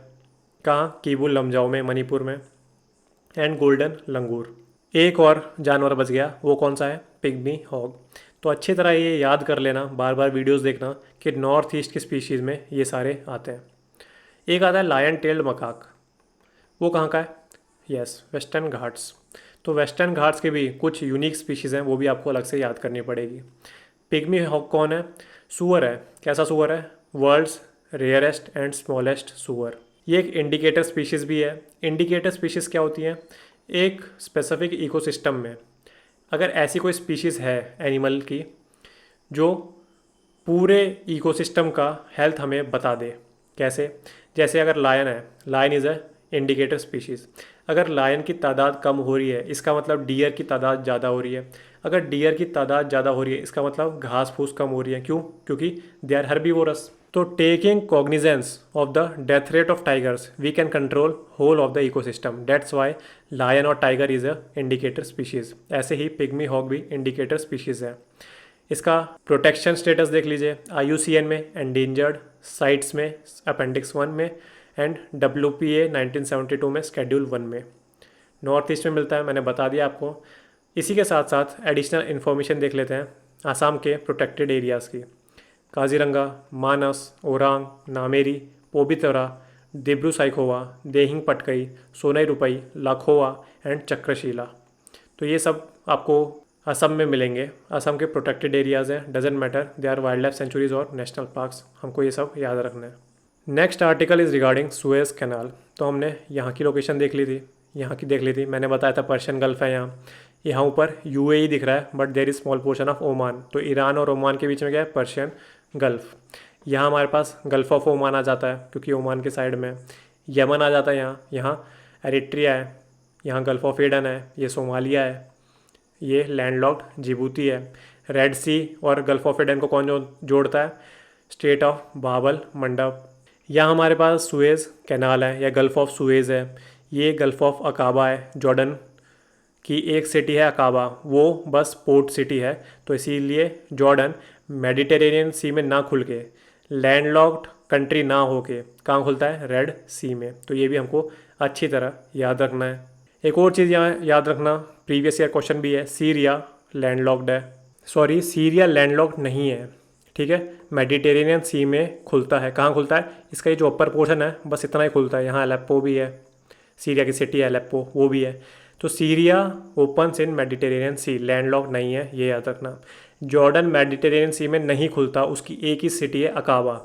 कहाँ? कीबुल लमजाओ में, मणिपुर में, एंड गोल्डन लंगूर। एक और जानवर बच गया, वो कौन सा है? Pygmy hog. तो अच्छी तरह ये याद कर लेना, बार बार वीडियोस देखना कि नॉर्थ ईस्ट की स्पीशीज़ में ये सारे आते हैं। एक आता है लायन टेल्ड मकाक, वो कहाँ का है? Yes, western Ghats. तो वेस्टर्न घाट्स के भी कुछ यूनिक स्पीशीज़ हैं, वो भी आपको अलग से याद करनी पड़ेगी। पिग्मी हॉग कौन है? सूअर है। कैसा सूअर है? वर्ल्ड्स रेयरेस्ट एंड स्मॉलेस्ट सूअर। ये एक इंडिकेटर स्पीशीज़ भी है। इंडिकेटर स्पीशीज़ क्या होती हैं? एक स्पेसिफिक इकोसिस्टम में अगर ऐसी कोई स्पीशीज़ है एनिमल की जो पूरे इकोसिस्टम का हेल्थ हमें बता दे। कैसे? जैसे अगर लायन है, lion is a indicator species. अगर लायन की तादाद कम हो रही है इसका मतलब डियर की तादाद ज़्यादा हो रही है। अगर डियर की तादाद ज़्यादा हो रही है इसका मतलब घास फूस कम हो रही है। क्यों? क्योंकि दे आर हर्बीवोरस। तो taking cognizance of the death rate of tigers we can control whole of the ecosystem. That's why lion और tiger is a indicator species. ऐसे ही पिग्मी हॉग भी इंडिकेटर स्पीशीज़ है। इसका प्रोटेक्शन स्टेटस देख लीजिए, IUCN में एंडेंजर्ड, साइट्स में अपेंडिक्स 1 में, एंड WPA 1972 में स्केड्यूल 1 में। नॉर्थ ईस्ट में मिलता है, मैंने बता दिया आपको। इसी के साथ साथ एडिशनल इन्फॉर्मेशन देख लेते हैं आसाम के प्रोटेक्टेड एरियाज़ की। काजीरंगा, मानस, ओरांग, नामेरी, पोबितरा, दिब्रू साइखोवा, देहिंग पटकई, सोनई रुपई, लाखोवा एंड चक्रशीला। तो ये सब आपको असम में मिलेंगे। असम के प्रोटेक्टेड एरियाज़ हैं, doesn't matter they are wild life sanctuaries और नेशनल पार्क्स, हमको ये सब याद रखना है। Next article is regarding Suez canal. तो हमने यहाँ की लोकेशन देख ली थी, यहाँ की देख ली थी, मैंने बताया था पर्शियन गल्फ है यहाँ ऊपर UAE दिख रहा है, but there is small portion of Oman. तो ईरान और ओमान के बीच में क्या है? Persian gulf. यहाँ हमारे पास गल्फ ऑफ ओमान आ जाता है क्योंकि ओमान के साइड में। यमन आ जाता है यहाँ एरिट्रिया है, यहाँ गल्फ़ ऑफ एडन है, ये सोमालिया है, ये लैंडलॉक्ड जिबूती है। रेड सी और गल्फ़ ऑफ एडन को कौन जोड़ता है? स्ट्रेट ऑफ बाबल मंडप। यहाँ हमारे पास सुएज़ कैनाल है या गल्फ़ ऑफ सुएज़ है। ये गल्फ़ ऑफ अकाबा है, जॉर्डन की एक सिटी है अकाबा, वो बस पोर्ट सिटी है, तो इसीलिए जॉर्डन मेडिटेरेनियन सी में ना खुल के, लैंडलॉक्ड कंट्री ना होके कहाँ खुलता है? रेड सी में। तो ये भी हमको अच्छी तरह याद रखना है। एक और चीज़ यहाँ याद रखना, प्रीवियस ईयर क्वेश्चन भी है, सीरिया लैंडलॉक्ड है, सॉरी सीरिया लैंडलॉक्ड नहीं है, ठीक है, मेडिटेरेनियन सी में खुलता है। कहाँ खुलता है? इसका ये जो अपर पोर्शन है बस इतना ही खुलता है। यहाँ अलेप्पो भी है, सीरिया की सिटी है अलेप्पो, वो भी है। तो Syria opens in Mediterranean sea, landlocked नहीं है, ये याद रखना। जॉर्डन मेडिटेरेनियन सी में नहीं खुलता, उसकी एक ही सिटी है अकाबा,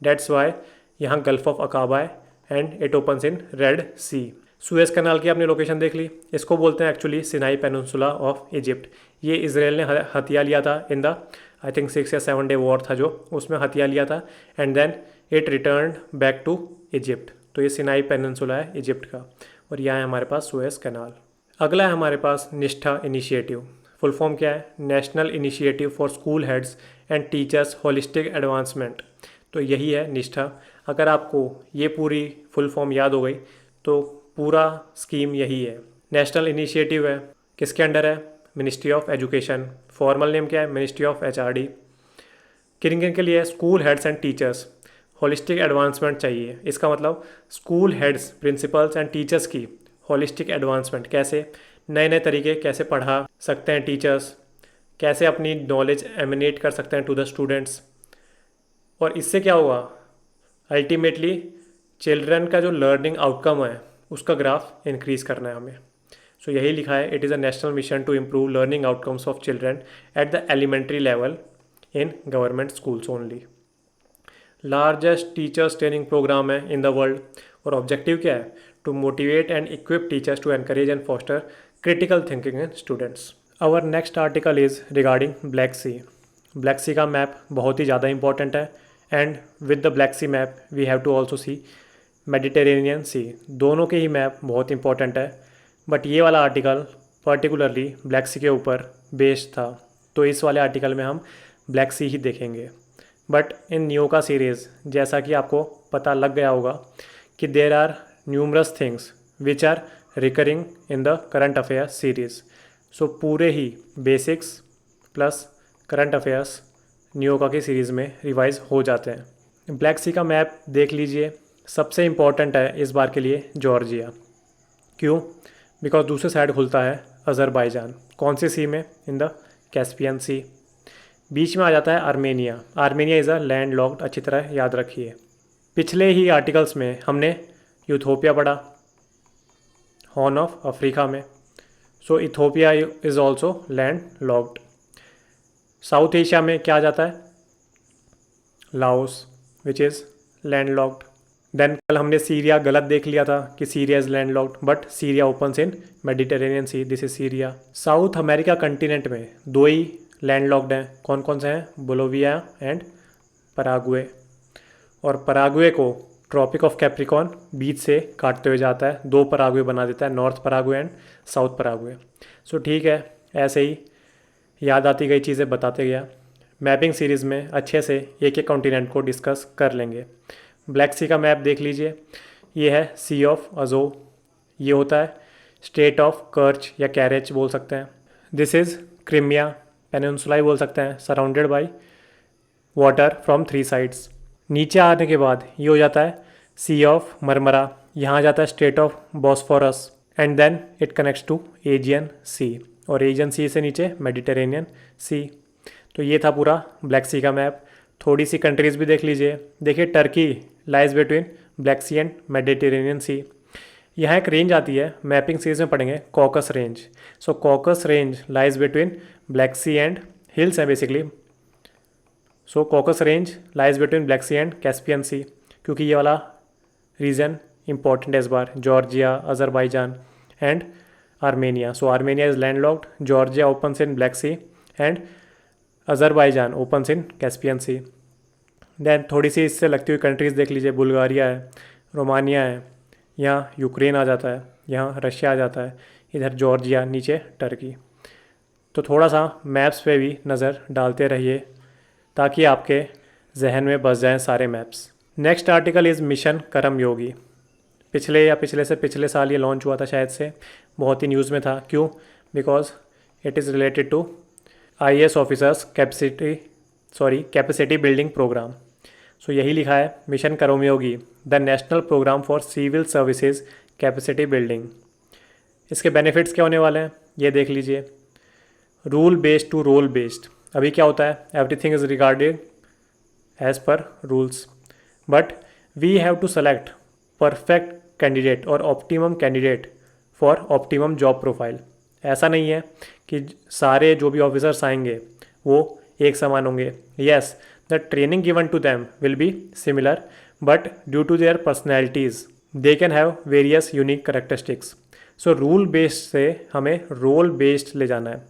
डेट्स वाई यहाँ गल्फ़ ऑफ अकाबा है and it opens in Red Sea. Suez canal की आपने लोकेशन देख ली, इसको बोलते हैं actually Sinai peninsula of Egypt. ये इसराइल ने हथिया लिया था इन द आई थिंक 6 या 7 डे वॉर था जो, उसमें हथिया लिया था and then it return back to Egypt. तो ये सिनाई पेनिनसुला है इजिप्ट का, और यहाँ है हमारे पास सुएज़ कैनाल। अगला है हमारे पास निष्ठा इनिशिएटिव। फुल फॉर्म क्या है? National initiative for school heads and teachers holistic advancement. तो यही है निष्ठा। अगर आपको ये पूरी फुल फॉर्म याद हो गई तो पूरा स्कीम यही है। नेशनल इनिशिएटिव है, किसके अंडर है? Ministry of education. Formal name क्या है? Ministry of HRD. किन किन के लिए? School heads and teachers. Holistic advancement चाहिए, इसका मतलब school heads, principles and teachers की होलिस्टिक एडवांसमेंट। कैसे? नए नए तरीके कैसे पढ़ा सकते हैं टीचर्स, कैसे अपनी नॉलेज एमिनेट कर सकते हैं टू द स्टूडेंट्स, और इससे क्या होगा? अल्टीमेटली चिल्ड्रन का जो लर्निंग आउटकम है उसका ग्राफ इंक्रीज़ करना है हमें। सो यही लिखा है, it is a national mission to improve learning outcomes of children at the elementary level in government schools only. Largest teachers training programme है इन द वर्ल्ड, और ऑब्जेक्टिव क्या है? To motivate and equip teachers to encourage and foster critical thinking in students. Our next article is regarding black sea. Black sea का मैप बहुत ही ज़्यादा इंपॉर्टेंट है, and with the black sea map we have to also see Mediterranean sea. दोनों के ही मैप बहुत इंपॉर्टेंट है, बट ये वाला आर्टिकल पर्टिकुलरली ब्लैक सी के ऊपर बेस्ड था, तो इस वाले आर्टिकल में हम ब्लैक सी ही देखेंगे। बट इन न्यूका सीरीज़, जैसा कि आपको पता लग गया होगा कि there are numerous things which are recurring in the current affairs series. So पूरे ही बेसिक्स प्लस करंट अफेयर्स न्यूका की सीरीज़ में रिवाइज हो जाते हैं। ब्लैक सी का मैप देख लीजिए, सबसे इम्पॉर्टेंट है इस बार के लिए जॉर्जिया। क्यों? बिकॉज दूसरे साइड खुलता है अज़रबैजान। कौन सी सी में? इन द कैस्पियन सी। बीच में आ जाता है Armenia. Armenia is a land locked, अच्छी तरह याद रखिए। पिछले ही आर्टिकल्स में हमने यूथोपिया पढ़ा, हॉर्न ऑफ अफ्रीका में। So Ethiopia is also land locked. South Asia में क्या आ जाता है? Laos which is land locked. Then कल हमने सीरिया गलत देख लिया था कि Syria is land locked, but Syria opens in Mediterranean sea, this is Syria. South America continent में दो ही लैंड लॉक्ड हैं, कौन कौन से हैं? बोलोविया एंड पराग्वे। और पराग्वे को ट्रॉपिक ऑफ कैप्रिकॉन बीच से काटते हुए जाता है, दो पराग्वे बना देता है, north Paraguay and south Paraguay. So ठीक है, ऐसे ही याद आती गई चीज़ें बताते गया। मैपिंग सीरीज़ में अच्छे से एक एक कॉन्टिनेंट को डिस्कस कर लेंगे। ब्लैक सी का मैप देख लीजिए, ये है सी ऑफ अजो, ये होता है स्टेट ऑफ कर्च या कैरेच बोल सकते हैं। दिस इज़ क्रिमिया पेनिनसुला ही बोल सकते हैं, surrounded by water from 3 sides. नीचे आने के बाद ये हो जाता है सी ऑफ मरमरा, यहाँ आ जाता है strait of Bosphorus and then it connects to Aegean sea, और एजियन सी से नीचे मेडिटेरेनियन सी। तो ये था पूरा ब्लैक सी का मैप। थोड़ी सी कंट्रीज़ भी देख लीजिए। देखिए Turkey lies between black sea and Mediterranean sea. यहाँ एक रेंज आती है, मैपिंग सीरीज में पढ़ेंगे, Caucasus range. So Caucasus range lies between black sea and hills है basically. So Caucasus range lies between black sea and Caspian sea, क्योंकि ये वाला रीजन इंपॉर्टेंट है इस बार, Georgia, Azerbaijan and Armenia. So Armenia is land locked, Georgia opens in black sea and Azerbaijan opens in Caspian C. Then थोड़ी सी इससे लगती हुई कंट्रीज़ देख लीजिए, बुल्गारिया है, रोमानिया है, यहाँ यूक्रेन आ जाता है, यहाँ रशिया आ जाता है, इधर जॉर्जिया, नीचे टर्की। तो थोड़ा सा मैप्स पे भी नज़र डालते रहिए ताकि आपके जहन में बस जाएं सारे maps. Next article is mission कर्म योगी। पिछले या पिछले से पिछले साल ये लॉन्च हुआ था शायद से, बहुत ही न्यूज़ में था। क्यों? Because it is related to IAS officers capacity building programme. So यही लिखा है, mission Karmayogi the national programme for civil services capacity building. इसके बेनिफिट्स क्या होने वाले हैं ये देख लीजिए। Rule based to role based. अभी क्या होता है, everything is regarded as per rules, but we have to select perfect candidate और optimum candidate for optimum job profile. ऐसा नहीं है कि सारे जो भी ऑफिसर्स आएंगे वो एक समान होंगे। Yes, the training given to them will be similar, but due to their personalities they can have various unique characteristics. So rule based से हमें रोल बेस्ड ले जाना है।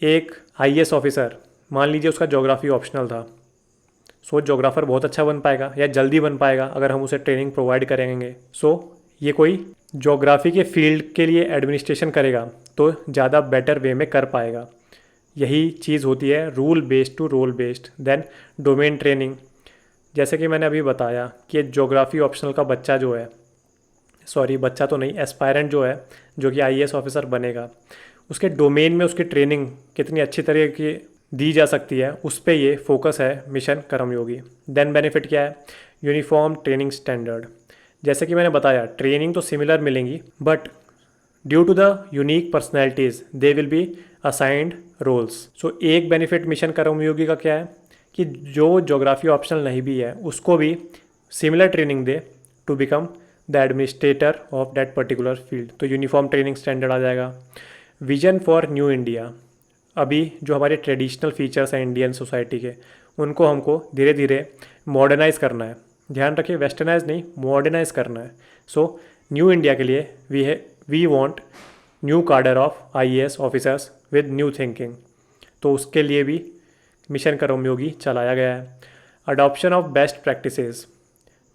एक IAS ऑफिसर, मान लीजिए उसका ज्योग्राफी ऑप्शनल था, सो ज्योग्राफर बहुत अच्छा बन पाएगा या जल्दी बन पाएगा अगर हम उसे ट्रेनिंग प्रोवाइड करेंगे। सो ये कोई ज्योग्राफी के फील्ड के लिए एडमिनिस्ट्रेशन करेगा तो ज़्यादा बेटर वे में कर पाएगा। यही चीज़ होती है rule based to role based. Then domain training, जैसे कि मैंने अभी बताया कि ज्योग्राफी ऑप्शनल का बच्चा जो है, बच्चा तो नहीं, एस्पायरेंट जो है, जो कि IAS ऑफिसर बनेगा, उसके डोमेन में उसकी ट्रेनिंग कितनी अच्छी तरह की दी जा सकती है, उस पर ये फोकस है मिशन कर्मयोगी। देन बेनिफिट क्या है, यूनिफॉर्म ट्रेनिंग स्टैंडर्ड। जैसे कि मैंने बताया ट्रेनिंग तो सिमिलर मिलेंगी, but due to the unique personalities they will be assigned roles. So एक बेनिफिट मिशन कर्मयोगी का क्या है कि जो ज्योग्राफी ऑप्शनल नहीं भी है उसको भी सिमिलर ट्रेनिंग दे to become the administrator of that particular field. तो यूनिफॉर्म ट्रेनिंग स्टैंडर्ड आ जाएगा। विजन फॉर न्यू इंडिया, अभी जो हमारे ट्रेडिशनल फीचर्स हैं इंडियन सोसाइटी के, उनको हमको धीरे धीरे मॉडर्नाइज़ करना है। ध्यान रखिए, वेस्टर्नाइज नहीं, मॉडर्नाइज़ करना है। सो न्यू इंडिया के लिए we want new cadre of IAS officers with new thinking. तो उसके लिए भी मिशन कर्मयोगी चलाया गया है। Adoption of best practices,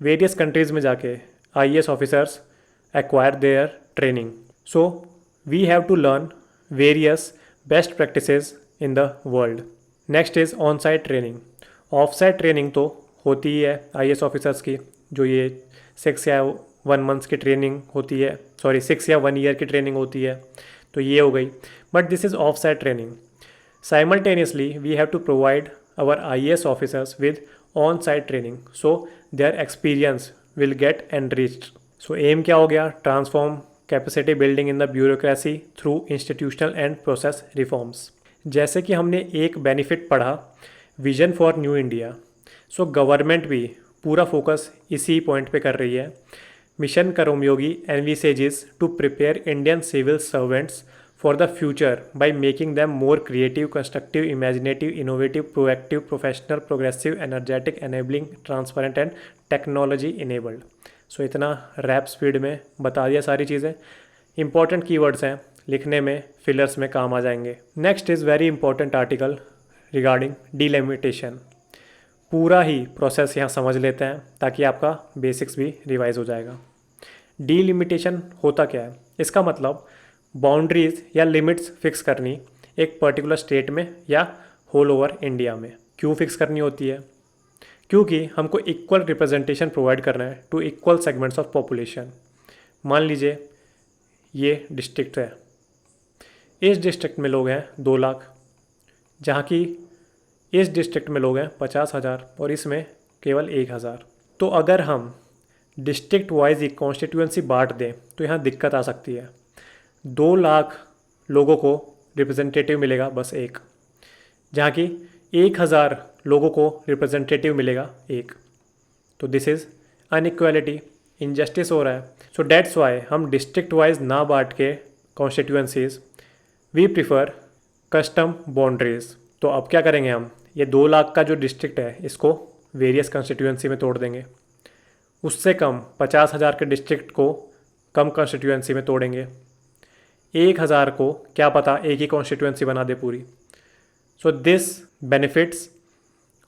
various countries में जाके IAS officers acquire their training. So we have to learn various best practices in the world. Next is on site training. Off site training तो होती ही है IAS ऑफिसर्स की, जो ये 6 या 1 मंथ्स की ट्रेनिंग होती है, 6 या 1 ईयर की ट्रेनिंग होती है, तो ये हो गई। But this is off site training. Simultaneously we have to provide our IAS officers with on site training so their experience will get enriched. So aim क्या हो गया, transform capacity building in the bureaucracy through institutional and process reforms. जैसे कि हमने एक बेनिफिट पढ़ा vision for new India, so government भी पूरा फोकस इसी पॉइंट पे कर रही है। Mission Karmayogi envisages to prepare Indian civil servants for the future by making them more creative, constructive, imaginative, innovative, proactive, professional, progressive, energetic, enabling, transparent and technology enabled। सो इतना रैप स्पीड में बता दिया सारी चीज़ें। इंपॉर्टेंट कीवर्ड्स हैं, लिखने में फिलर्स में काम आ जाएंगे। Next is very important article regarding delimitation. पूरा ही प्रोसेस यहाँ समझ लेते हैं ताकि आपका बेसिक्स भी रिवाइज हो जाएगा। डीलिमिटेशन होता क्या है, इसका मतलब बाउंड्रीज या लिमिट्स फिक्स करनी एक पर्टिकुलर स्टेट में या होल ओवर इंडिया में। क्यों फिक्स करनी होती है? क्योंकि हमको इक्वल रिप्रेजेंटेशन प्रोवाइड करना है to equal segments of population. मान लीजिए ये डिस्ट्रिक्ट है, इस डिस्ट्रिक्ट में लोग हैं 2 लाख, जहाँ की इस डिस्ट्रिक्ट में लोग हैं 50,000 और इसमें केवल 1,000। तो अगर हम डिस्ट्रिक्ट वाइज एक कॉन्स्टिट्यूएंसी बांट दें तो यहाँ दिक्कत आ सकती है। 2 लाख लोगों को रिप्रेजेंटेटिव मिलेगा बस एक, जहाँ की 1,000 लोगों को रिप्रेजेंटेटिव मिलेगा एक। तो दिस इज़ अनइक्वालिटी, इनजस्टिस हो रहा है। सो डेट्स वाई हम डिस्ट्रिक्ट वाइज ना बांट के constituencies we prefer custom boundaries. तो अब क्या करेंगे हम, ये 2 लाख का जो डिस्ट्रिक्ट है इसको वेरियस कंस्टिट्यूएंसी में तोड़ देंगे। उससे कम 50,000 के डिस्ट्रिक्ट को कम कंस्टिट्यूएंसी में तोड़ेंगे। 1,000 को क्या पता एक ही कॉन्स्टिट्यूएंसी बना दे पूरी। So this benefits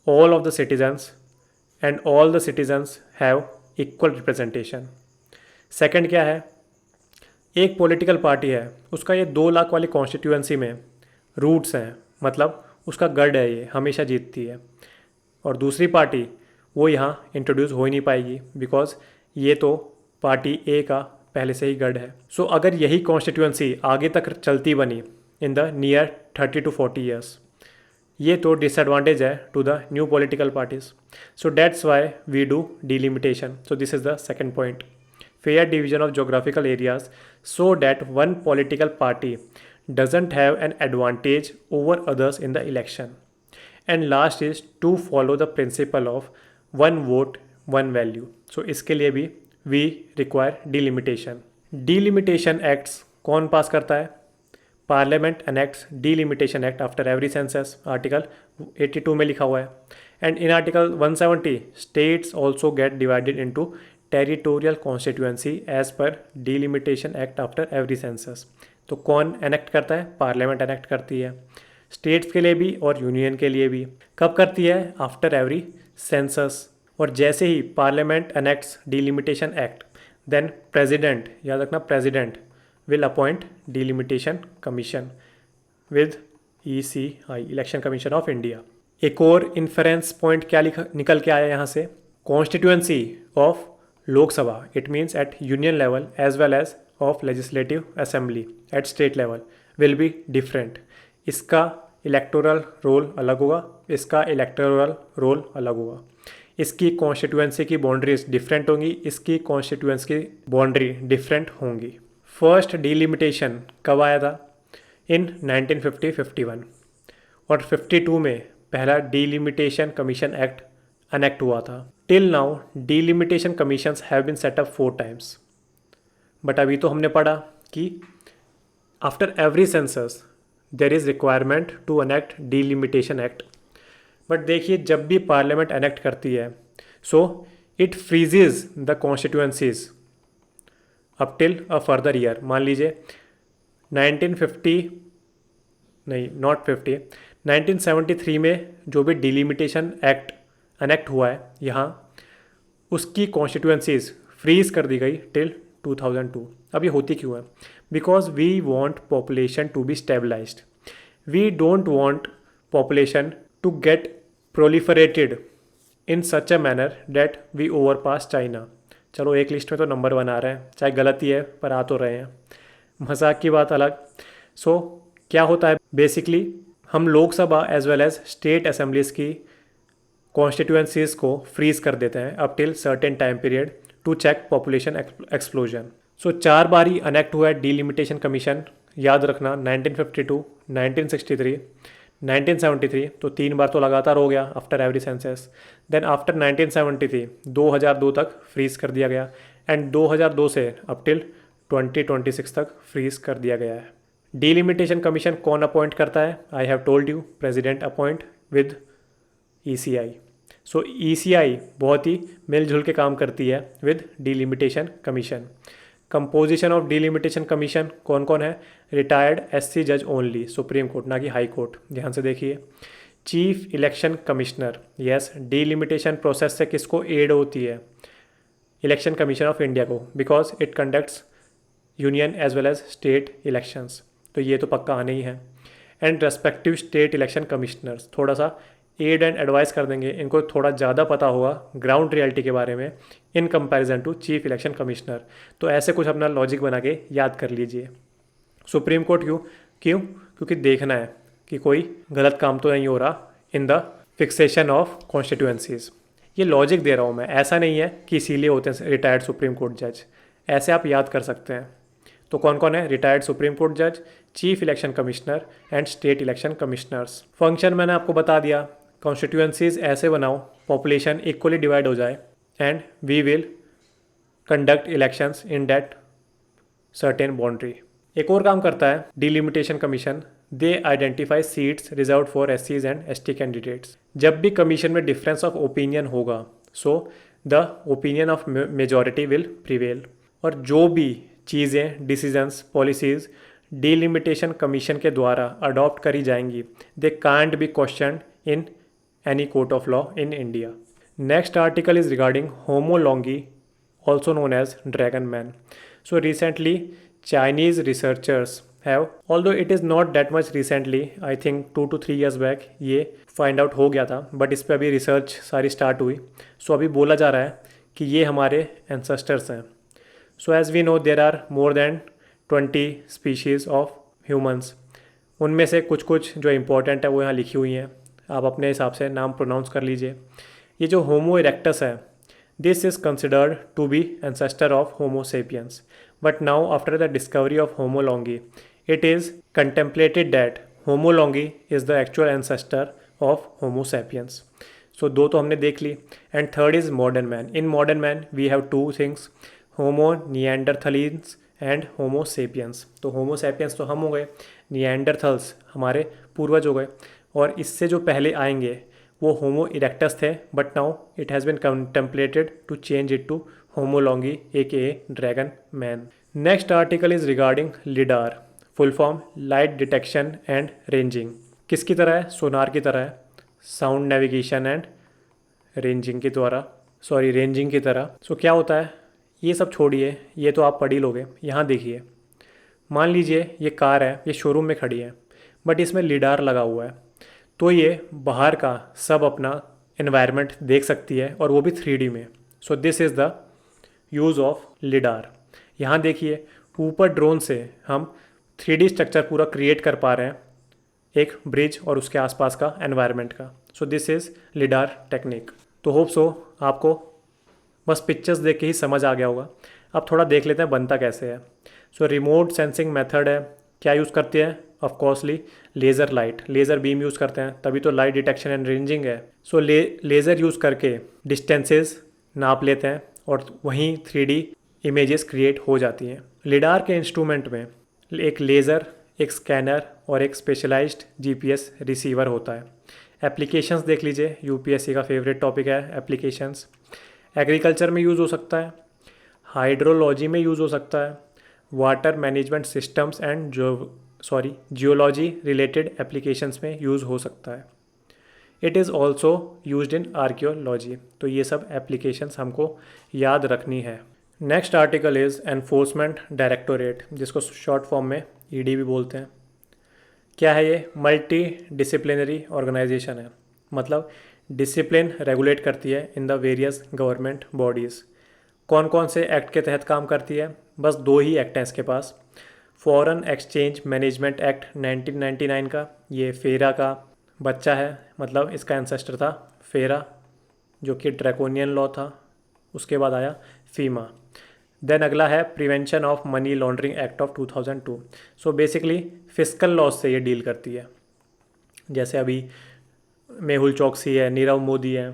all of the citizens and all the citizens have equal representation। Second क्या है, एक पॉलिटिकल पार्टी है, उसका ये 2 लाख वाली कॉन्स्टिट्यूएंसी में रूट्स हैं, मतलब उसका गढ़ है, ये हमेशा जीतती है। और दूसरी पार्टी वो यहाँ इंट्रोड्यूस हो ही नहीं पाएगी बिकॉज ये तो पार्टी ए का पहले से ही गढ़ है। सो अगर यही कॉन्स्टिट्यूएंसी आगे तक चलती बनी in the near 30 to 40 years, ये तो डिसएडवांटेज है to the new political parties. So that's why we do delimitation. So this is the second point, fair division of geographical areas so that one political party doesn't have an advantage over others in the election. And last is to follow the principle of one vote one value. So इसके लिए भी we require delimitation. Delimitation acts कौन पास करता है? Parliament enacts delimitation act after every census, article 82 में लिखा हुआ है। And in article 170 states also get divided into territorial constituency as per delimitation act after every census. तो कौन एनेक्ट करता है? पार्लियामेंट एनेक्ट करती है, स्टेट्स के लिए भी और यूनियन के लिए भी। कब करती है? After every census. और जैसे ही parliament enacts delimitation act, then president, याद रखना president will appoint delimitation commission with ECI, election commission of India. एक और इन्फरेंस पॉइंट क्या निकल के आया यहाँ से, constituency of Lok Sabha, it means at union level as well as of legislative assembly at state level will be different. इसका इलेक्टोरल रोल अलग होगा, इसका इलेक्टोरल रोल अलग होगा। इसकी कॉन्स्टिट्यूएंसी की बाउंड्रीज डिफरेंट होंगी, इसकी कॉन्स्टिट्यूएंसी की बाउंड्री डिफरेंट होंगी। फर्स्ट डिलिमिटेशन कब आया था? इन 1950-51 और 52 में पहला डिलिमिटेशन कमीशन एक्ट एनेक्ट हुआ था। Till now delimitation commissions have been set up 4 times, but अभी तो हमने पढ़ा कि after every census there is requirement to enact delimitation act. But देखिए जब भी पार्लियामेंट एनेक्ट करती है so it freezes the constituencies up till a further year. मान लीजिए 1973 में जो भी डिलिमिटेशन एक्ट एनेक्ट हुआ है यहाँ, उसकी कॉन्स्टिट्यूएंसीज फ्रीज कर दी गई टिल 2002। अब ये होती क्यों है? Because we want population to be stabilised, we don't want population to get proliferated in such a manner that we overpass China. चलो एक लिस्ट में तो नंबर 1 आ रहे हैं, चाहे गलती है पर आ तो रहे हैं, मजाक की बात अलग। सो क्या होता है बेसिकली, हम Lok Sabha as well as state assemblies की कॉन्स्टिट्यूएंसीज को फ्रीज कर देते हैं up till certain time period to check population explosion. So 4 बार ही अनेक्ट हुआ है डिलिमिटेशन कमीशन, याद रखना 1952, 1963, 1973, तो 3 बार तो लगातार हो गया after every census. Then after 1973 2002 तक फ्रीज कर दिया गया एंड 2002 से अप टिल 2026 तक फ्रीज कर दिया गया है। डिलिमिटेशन कमीशन कौन अपॉइंट करता है? I have told you, president appoint with ECI। So ECI बहुत ही मिलजुल के काम करती है with delimitation commission. Composition of delimitation commission कौन कौन है? रिटायर्ड SC जज ओनली, सुप्रीम कोर्ट ना कि हाई कोर्ट। ध्यान से देखिए, chief election commissioner, yes delimitation process से किसको एड होती है? इलेक्शन कमीशन ऑफ इंडिया को, because it conducts union as well as state elections, तो ये तो पक्का आने ही है। And respective state election commissioners थोड़ा सा एड एंड एडवाइस कर देंगे, इनको थोड़ा ज़्यादा पता होगा ग्राउंड रियलिटी के बारे में in comparison to chief election commissioner. तो ऐसे कुछ अपना लॉजिक बना के याद कर लीजिए। सुप्रीम कोर्ट क्यों? क्योंकि देखना है कि कोई गलत काम तो नहीं हो रहा in the fixation of constituencies. ये लॉजिक दे रहा हूँ मैं, ऐसा नहीं है कि इसीलिए होते हैं रिटायर्ड सुप्रीम कोर्ट जज, ऐसे आप याद कर सकते हैं। तो कौन कौन है? रिटायर्ड सुप्रीम कोर्ट जज, chief election commissioner and state election commissioners. Function मैंने आपको बता दिया, कॉन्स्टिट्यूएंसीज ऐसे बनाओ पॉपुलेशन इक्वली डिवाइड हो जाए and we will conduct elections in that certain boundary. एक और काम करता है delimitation commission, they identify seats reserve for SCs and ST candidates. जब भी कमीशन में डिफरेंस ऑफ ओपिनियन होगा so the opinion of majority will prevail. और जो भी चीज़ें, डिसीजंस, पॉलिसीज़ डिलिमिटेशन कमीशन के द्वारा अडॉप्ट करी जाएंगी, they can't be question in any court of law in India. Next article is regarding होमोलॉन्गी also known as dragon man. So recently Chinese researchers have, although it is not that much recently, I think 2 to 3 years back ये फाइंड आउट हो गया था, बट इस पर अभी रिसर्च सारी स्टार्ट हुई. सो अभी बोला जा रहा है कि ये हमारे एंसेस्टर्स हैं. So as we know there are more than 20 species of humans. उनमें से कुछ कुछ जो इम्पोर्टेंट है वो यहाँ लिखी हुई हैं, आप अपने हिसाब से नाम प्रोनाउंस कर लीजिए. ये जो होमो इरेक्टस है, this is considered to be ancestor of homo sapiens. But now after the discovery of homo longi, it is contemplated that Homo longi is the actual ancestor of Homo sapiens. So दो तो हमने देख ली. And third is modern man. In modern man we have two things, Homo neanderthalins and Homo sapiens. तो Homo sapiens तो हम हो गए, Neanderthals हमारे पूर्वज हो गए, और इससे जो पहले आएंगे वो Homo erectus थे, but now it has been contemplated to change it to Homo longi aka dragon man. Next article is regarding LIDAR, full form light detection and ranging. किसकी तरह है? सोनार की तरह है, साउंड नेविगेशन एंड रेंजिंग की रेंजिंग की तरह. सो क्या होता है, ये सब छोड़िए, ये तो आप पढ़ ही लोगे. यहाँ देखिए, मान लीजिए ये कार है, ये शोरूम में खड़ी है, बट इसमें लिडार लगा हुआ है, तो ये बाहर का सब अपना एनवायरनमेंट देख सकती है, और वो भी 3D में. So this is the use of lidar. यहाँ देखिए, ऊपर ड्रोन से हम 3D स्ट्रक्चर पूरा क्रिएट कर पा रहे हैं, एक ब्रिज और उसके आसपास का एनवायरनमेंट का. So this is lidar technique. तो होप सो आपको बस पिक्चर्स देख के ही समझ आ गया होगा. अब थोड़ा देख लेते हैं बनता कैसे है. सो रिमोट सेंसिंग मेथड है. क्या यूज़ करती है? Of coursely laser light, laser beam use करते हैं, तभी तो लाइट डिटेक्शन एंड रेंजिंग है. सो लेज़र यूज़ करके डिस्टेंसेस नाप लेते हैं और वहीं 3D इमेजेस क्रिएट हो जाती हैं. लिडार के इंस्ट्रूमेंट में एक लेज़र, एक स्कैनर और एक स्पेशलाइज्ड GPS रिसीवर होता है. एप्लीकेशंस देख लीजिए, UPSC का फेवरेट टॉपिक है एप्लीकेशंस. एग्रीकल्चर में यूज़ हो सकता है, हाइड्रोलॉजी में यूज़ हो सकता है, water management systems and geology related applications में यूज़ हो सकता है. It is also used in archaeology. तो ये सब एप्लीकेशंस हमको याद रखनी है. Next article is enforcement directorate, जिसको शॉर्ट फॉर्म में ED भी बोलते हैं. क्या है ये? मल्टी डिसिप्लिनरी ऑर्गेनाइजेशन है, मतलब डिसिप्लिन रेगुलेट करती है in the various government bodies. कौन कौन से एक्ट के तहत काम करती है? बस 2 ही एक्ट हैं इसके पास. फॉरेन एक्सचेंज मैनेजमेंट एक्ट 1999 का, ये फेरा का बच्चा है, मतलब इसका एंसेस्टर था फेरा, जो कि ड्रैकोनियन लॉ था. उसके बाद आया फीमा. देन अगला है prevention of money laundering act of 2002. So basically fiscal laws से ये डील करती है. जैसे अभी मेहुल चौकसी है, नीरव मोदी है,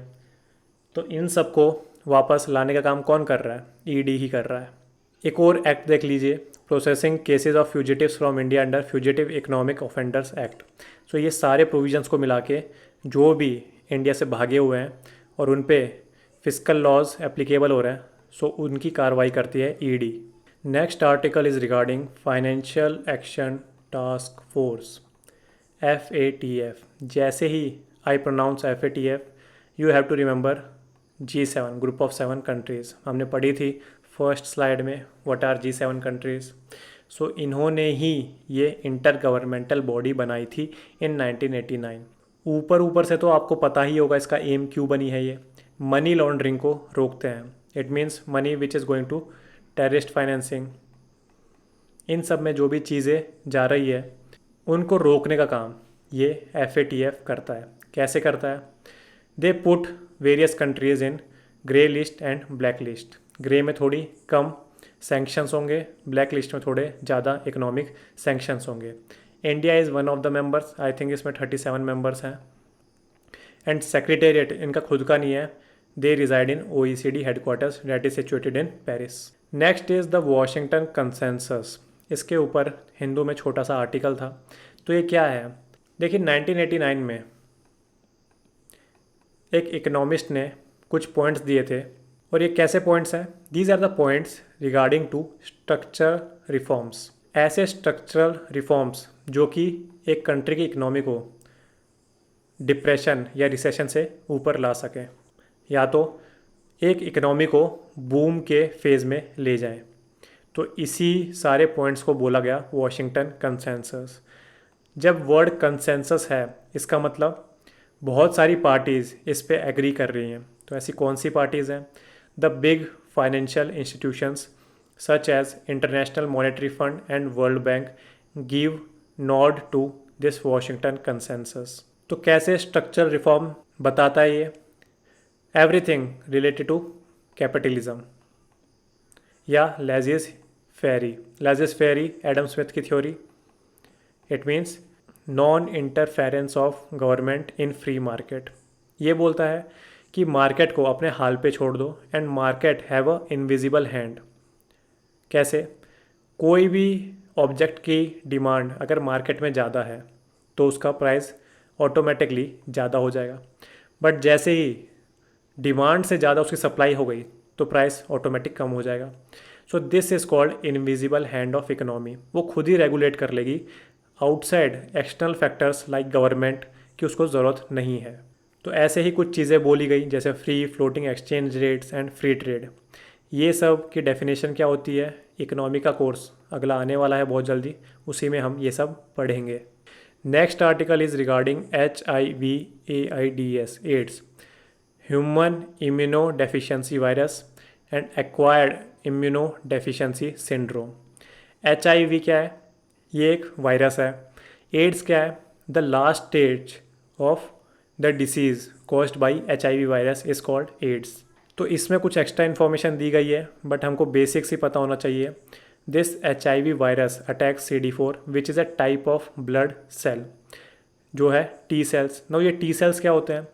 तो इन सब को वापस लाने का काम कौन कर रहा है? ED ही कर रहा है. एक और एक्ट देख लीजिए, processing cases of fugitives from India under fugitive economic offenders act. So ये सारे प्रोविजंस को मिला के जो भी इंडिया से भागे हुए हैं और उन पे फिस्कल लॉज एप्लीकेबल हो रहे हैं, सो उनकी कार्रवाई करती है ED. Next article is regarding financial action task force, FATF. जैसे ही I pronounce FATF, you have to remember G7, group of 7 countries. हमने पढ़ी थी फर्स्ट स्लाइड में, what are G7 countries. So इन्होंने ही ये इंटर गवर्नमेंटल बॉडी बनाई थी इन 1989. ऊपर से तो आपको पता ही होगा इसका एम क्यों बनी है. ये मनी लॉन्ड्रिंग को रोकते हैं. It means money which is going to terrorist financing, इन सब में जो भी चीज़ें जा रही है उनको रोकने का काम ये FATF करता है. कैसे करता है? They put various countries in grey list and black list. Grey में थोड़ी कम सैंक्शंस होंगे, ब्लैक लिस्ट में थोड़े ज़्यादा इकोनॉमिक सैंक्शंस होंगे. India is one of the members, I think इसमें 37 मेंबर्स हैं. एंड सेक्रेटेरिएट इनका खुद का नहीं है, they reside in OECD headquarters that is situated in Paris. Next is the Washington consensus. इसके ऊपर हिंदू में छोटा सा आर्टिकल था. तो ये क्या है? देखिए 1989 में एक इकोनॉमिस्ट ने कुछ पॉइंट्स दिए थे, और ये कैसे पॉइंट्स हैं? These are the points regarding to structural reforms. ऐसे स्ट्रक्चरल रिफॉर्म्स जो कि एक कंट्री की इकोनॉमी को डिप्रेशन या रिसेशन से ऊपर ला सकें. या तो एक इकोनॉमी को बूम के फेज़ में ले जाएं। तो इसी सारे पॉइंट्स को बोला गया वॉशिंगटन कंसेंसस। जब वर्ड कंसेंसस है, इसका मतलब बहुत सारी पार्टीज़ इस पे एग्री कर रही हैं। तो ऐसी कौन सी पार्टीज़ हैं? The big financial institutions such as international monetary fund and World Bank give nod to this Washington consensus. तो कैसे स्ट्रक्चरल रिफॉर्म बताता है ये? एवरीथिंग रिलेटेड टू कैपिटलिज्म या लेजिस फेरी एडम स्मिथ की theory. It means non interference of government in free market. ये बोलता है कि मार्केट को अपने हाल पे छोड़ दो and market have a invisible hand. कैसे? कोई भी ऑब्जेक्ट की डिमांड अगर मार्केट में ज़्यादा है तो उसका प्राइस ऑटोमेटिकली ज़्यादा हो जाएगा, बट जैसे ही डिमांड से ज़्यादा उसकी सप्लाई हो गई तो प्राइस ऑटोमेटिक कम हो जाएगा। सो this is called invisible hand of economy. वो खुद ही रेगुलेट कर लेगी outside external factors like government की उसको ज़रूरत नहीं है। तो ऐसे ही कुछ चीज़ें बोली गई जैसे free floating exchange rates and free trade. ये सब की डेफिनेशन क्या होती है? इकोनॉमी का कोर्स अगला आने वाला है बहुत जल्दी, उसी में हम ये सब पढ़ेंगे। Next article is regarding HIV/AIDS AIDS, human immunodeficiency virus and acquired immunodeficiency syndrome. HIV क्या है? ये एक वायरस है। एड्स क्या है? The last stage of the disease caused by HIV virus is called AIDS. तो इसमें कुछ एक्स्ट्रा इन्फॉर्मेशन दी गई है, बट हमको बेसिक्स ही पता होना चाहिए। This HIV virus attacks CD4 which is a type of blood cell, जो है T सेल्स। नो ये T सेल्स क्या होते हैं?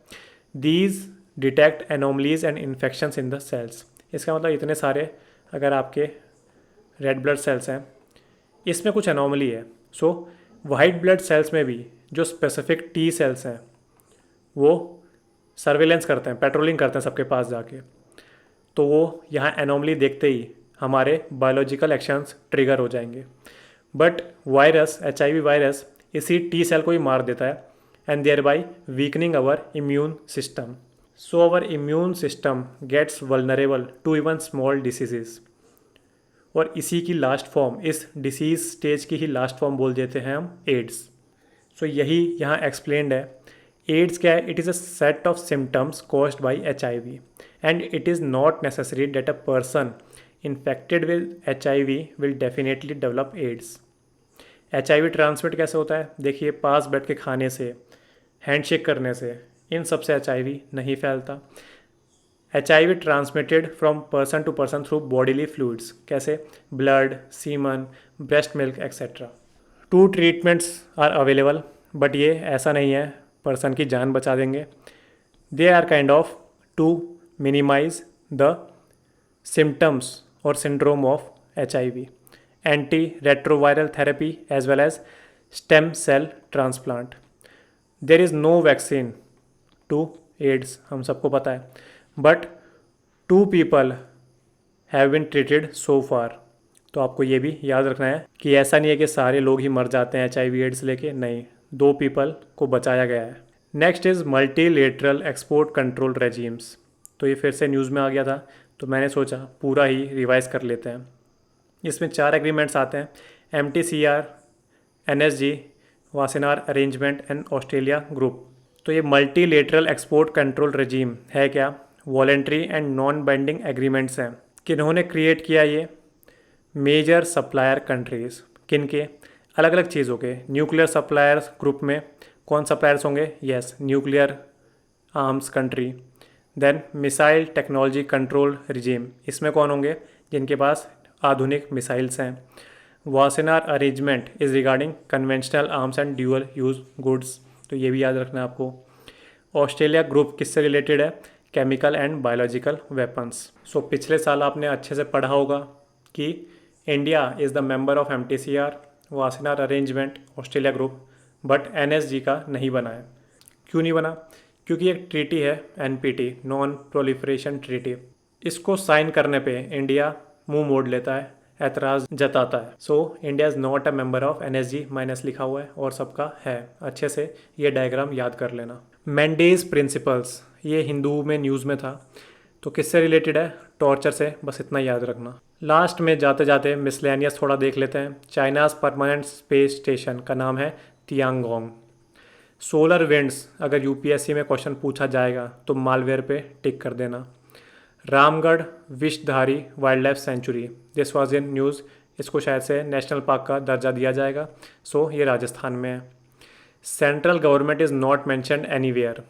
These detect anomalies and infections in the cells. इसका मतलब इतने सारे अगर आपके रेड ब्लड सेल्स हैं, इसमें कुछ एनोमली है। सो वाइट ब्लड सेल्स में भी जो स्पेसिफिक T सेल्स हैं वो सर्वेलेंस करते हैं, पेट्रोलिंग करते हैं सबके पास जाके। तो वो यहाँ एनोमली देखते ही हमारे बायोलॉजिकल एक्शंस ट्रिगर हो जाएंगे। बट वायरस HIV वायरस इसी T सेल को ही मार देता है and thereby weakening our immune system. So our immune system gets vulnerable to even small diseases. और इसी की लास्ट फॉर्म, इस डिसीज़ स्टेज की ही लास्ट फॉर्म बोल देते हैं हम एड्स। सो यही यहाँ एक्सप्लेन्ड है। एड्स क्या है? It is a set of symptoms caused by HIV and it is not necessary that a person infected with HIV will definitely develop AIDS. HIV transmit कैसे होता है? देखिए, पास बैठ के खाने से, हैंडशेक करने से, इन सब से HIV नहीं फैलता। HIV transmitted from person to person through bodily fluids. कैसे? Blood, semen, breast milk etcetera. 2 treatments are available, but ये ऐसा नहीं है पर्सन की जान बचा देंगे। They are kind of to minimise the symptoms और syndrome of HIV: anti retroviral therapy as well as stem cell transplant. There is no vaccine to AIDS, हम सबको पता है, but 2 people have been treated सो फार। तो आपको ये भी याद रखना है कि ऐसा नहीं है कि सारे लोग ही मर जाते हैं HIV एड्स लेके, नहीं, 2 people को बचाया गया है। Next is multilateral export control regimes. तो ये फिर से न्यूज़ में आ गया था, तो मैंने सोचा पूरा ही रिवाइज कर लेते हैं। इसमें 4 एग्रीमेंट्स आते हैं: MTCR, NSG, Wassenaar arrangement and Australia group. तो ये मल्टीलेटरल एक्सपोर्ट कंट्रोल रेजीम है क्या? Voluntary and non binding agreements हैं। किन्होंने क्रिएट किया ये? Major supplier countries. किन के? अलग अलग चीज़ों के। न्यूक्लियर सप्लायर्स ग्रुप में कौन सप्लायर्स होंगे? Yes, nuclear arms country. Then missile technology control regime, इसमें कौन होंगे? जिनके पास आधुनिक मिसाइल्स हैं। Wassenaar arrangement is regarding conventional arms and dual use goods, तो ये भी याद रखना है आपको। ऑस्ट्रेलिया ग्रुप किससे रिलेटेड है? Chemical and biological weapons. So पिछले साल आपने अच्छे से पढ़ा होगा कि India is the member of MTCR, Wassenaar arrangement, Australia group, but NSG का नहीं बना है। क्यों नहीं बना? क्योंकि एक ट्रीटी है NPT, नॉन प्रोलिफरेशन ट्रीटी। इसको साइन करने पे इंडिया मुंह मोड़ लेता है, एतराज़ जताता है। So India is not a member of NSG minus लिखा हुआ है और सबका है। अच्छे से ये डायग्राम याद कर लेना। मेंडेज प्रिंसिपल्स, ये हिंदू में न्यूज़ में था। तो किससे रिलेटेड है? टॉर्चर से, बस इतना याद रखना। लास्ट में जाते जाते मिसलेनियस थोड़ा देख लेते हैं। चाइनाज़ परमानेंट स्पेस स्टेशन का नाम है तियांगोंग। सोलर विंड्स, अगर यूपीएससी में क्वेश्चन पूछा जाएगा तो मालवेयर पे टिक कर देना। Ramgarh Vishdhari wild life sanctuary, this was in news, इसको शायद से नेशनल पार्क का दर्जा दिया जाएगा, सो ये राजस्थान में है। Central government is not mentioned anywhere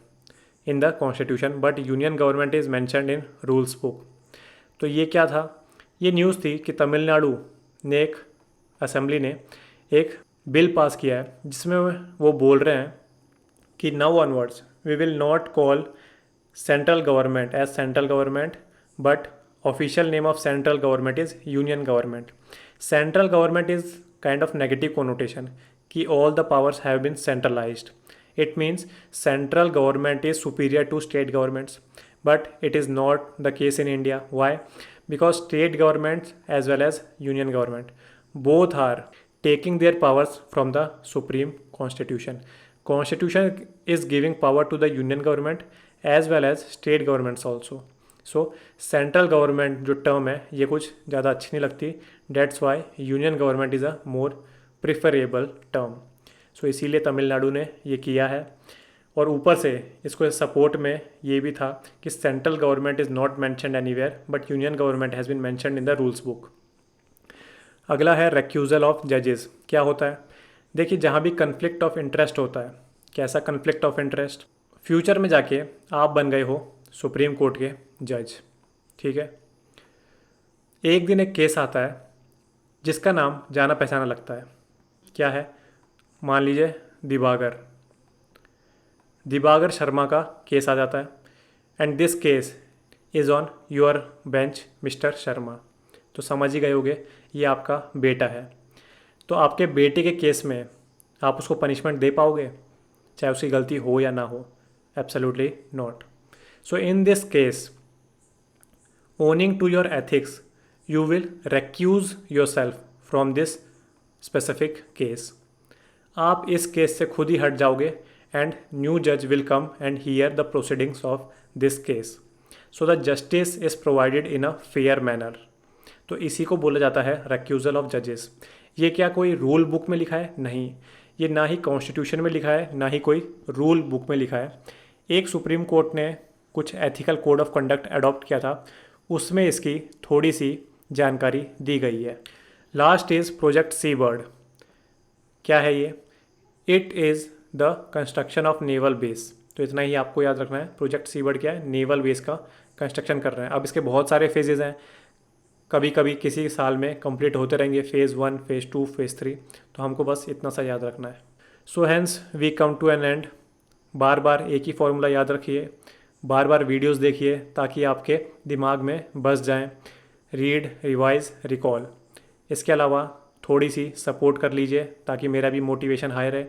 in the constitution but union government is mentioned in rules book. तो ये क्या था? ये न्यूज़ थी कि तमिलनाडु ने एक असेंबली ने एक बिल पास किया है जिसमें वो बोल रहे हैं कि now onwards we will not call central government as central government but official name of central government is union government. Central government is kind of negative connotation कि all the powers have been centralised. It means central government is superior to state governments, but it is not the case in India. Why? Because state governments as well as union government both are taking their powers from the supreme constitution. Constitution is giving power to the union government as well as state governments also. So central government जो term है ये कुछ ज़्यादा अच्छी नहीं लगती, that's why union government is a more preferable term. सो इसीलिए तमिलनाडु ने ये किया है। और ऊपर से इसको सपोर्ट में ये भी था कि central government is not mentioned anywhere but union government has been mentioned in the rules book. अगला है रिक्यूजल ऑफ जजेस। क्या होता है? देखिए, जहाँ भी कन्फ्लिक्ट ऑफ इंटरेस्ट होता है, कैसा कन्फ्लिक्ट ऑफ इंटरेस्ट? फ्यूचर में जाके आप बन गए हो सुप्रीम कोर्ट के जज, ठीक है। एक दिन एक केस आता है जिसका नाम जाना पहचाना लगता है। क्या है? मान लीजिए दिबागर शर्मा का केस आ जाता है and this case is on your bench mister Sharma. तो समझ ही गए होगे ये आपका बेटा है। तो आपके बेटे के केस में आप उसको पनिशमेंट दे पाओगे चाहे उसकी गलती हो या ना हो? Absolutely not. So in this case, owing to your ethics, you will recuse your self from this specific case. आप इस केस से खुद ही हट जाओगे एंड न्यू जज will come and hear the proceedings of this case. So the justice is provided in a fair manner. तो इसी को बोला जाता है रेक्यूजल ऑफ जजेस। ये क्या कोई रूल बुक में लिखा है? नहीं, ये ना ही कॉन्स्टिट्यूशन में लिखा है ना ही कोई रूल बुक में लिखा है। एक सुप्रीम कोर्ट ने कुछ ethical code of conduct adopt किया था, उसमें इसकी थोड़ी सी जानकारी दी गई है। Last is project Seabird. क्या है ये? It is the construction of naval base. तो इतना ही आपको याद रखना है। प्रोजेक्ट सी बर्ड क्या है? नेवल बेस का कंस्ट्रक्शन कर रहे हैं। अब इसके बहुत सारे फेजेज़ हैं, कभी कभी किसी साल में कंप्लीट होते रहेंगे, फेज़ 1, फेज़ 2, फेज़ 3। तो हमको बस इतना सा याद रखना है। So hence we come to an end. बार बार एक ही फॉर्मूला याद रखिए, बार बार वीडियोस देखिए ताकि आपके दिमाग में बस जाएं। Read, revise, recall. इसके अलावा थोड़ी सी सपोर्ट कर लीजिए ताकि मेरा भी मोटिवेशन हाई रहे।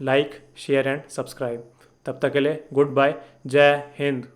Like, share and subscribe. तब तक के लिए गुड बाय, जय हिंद।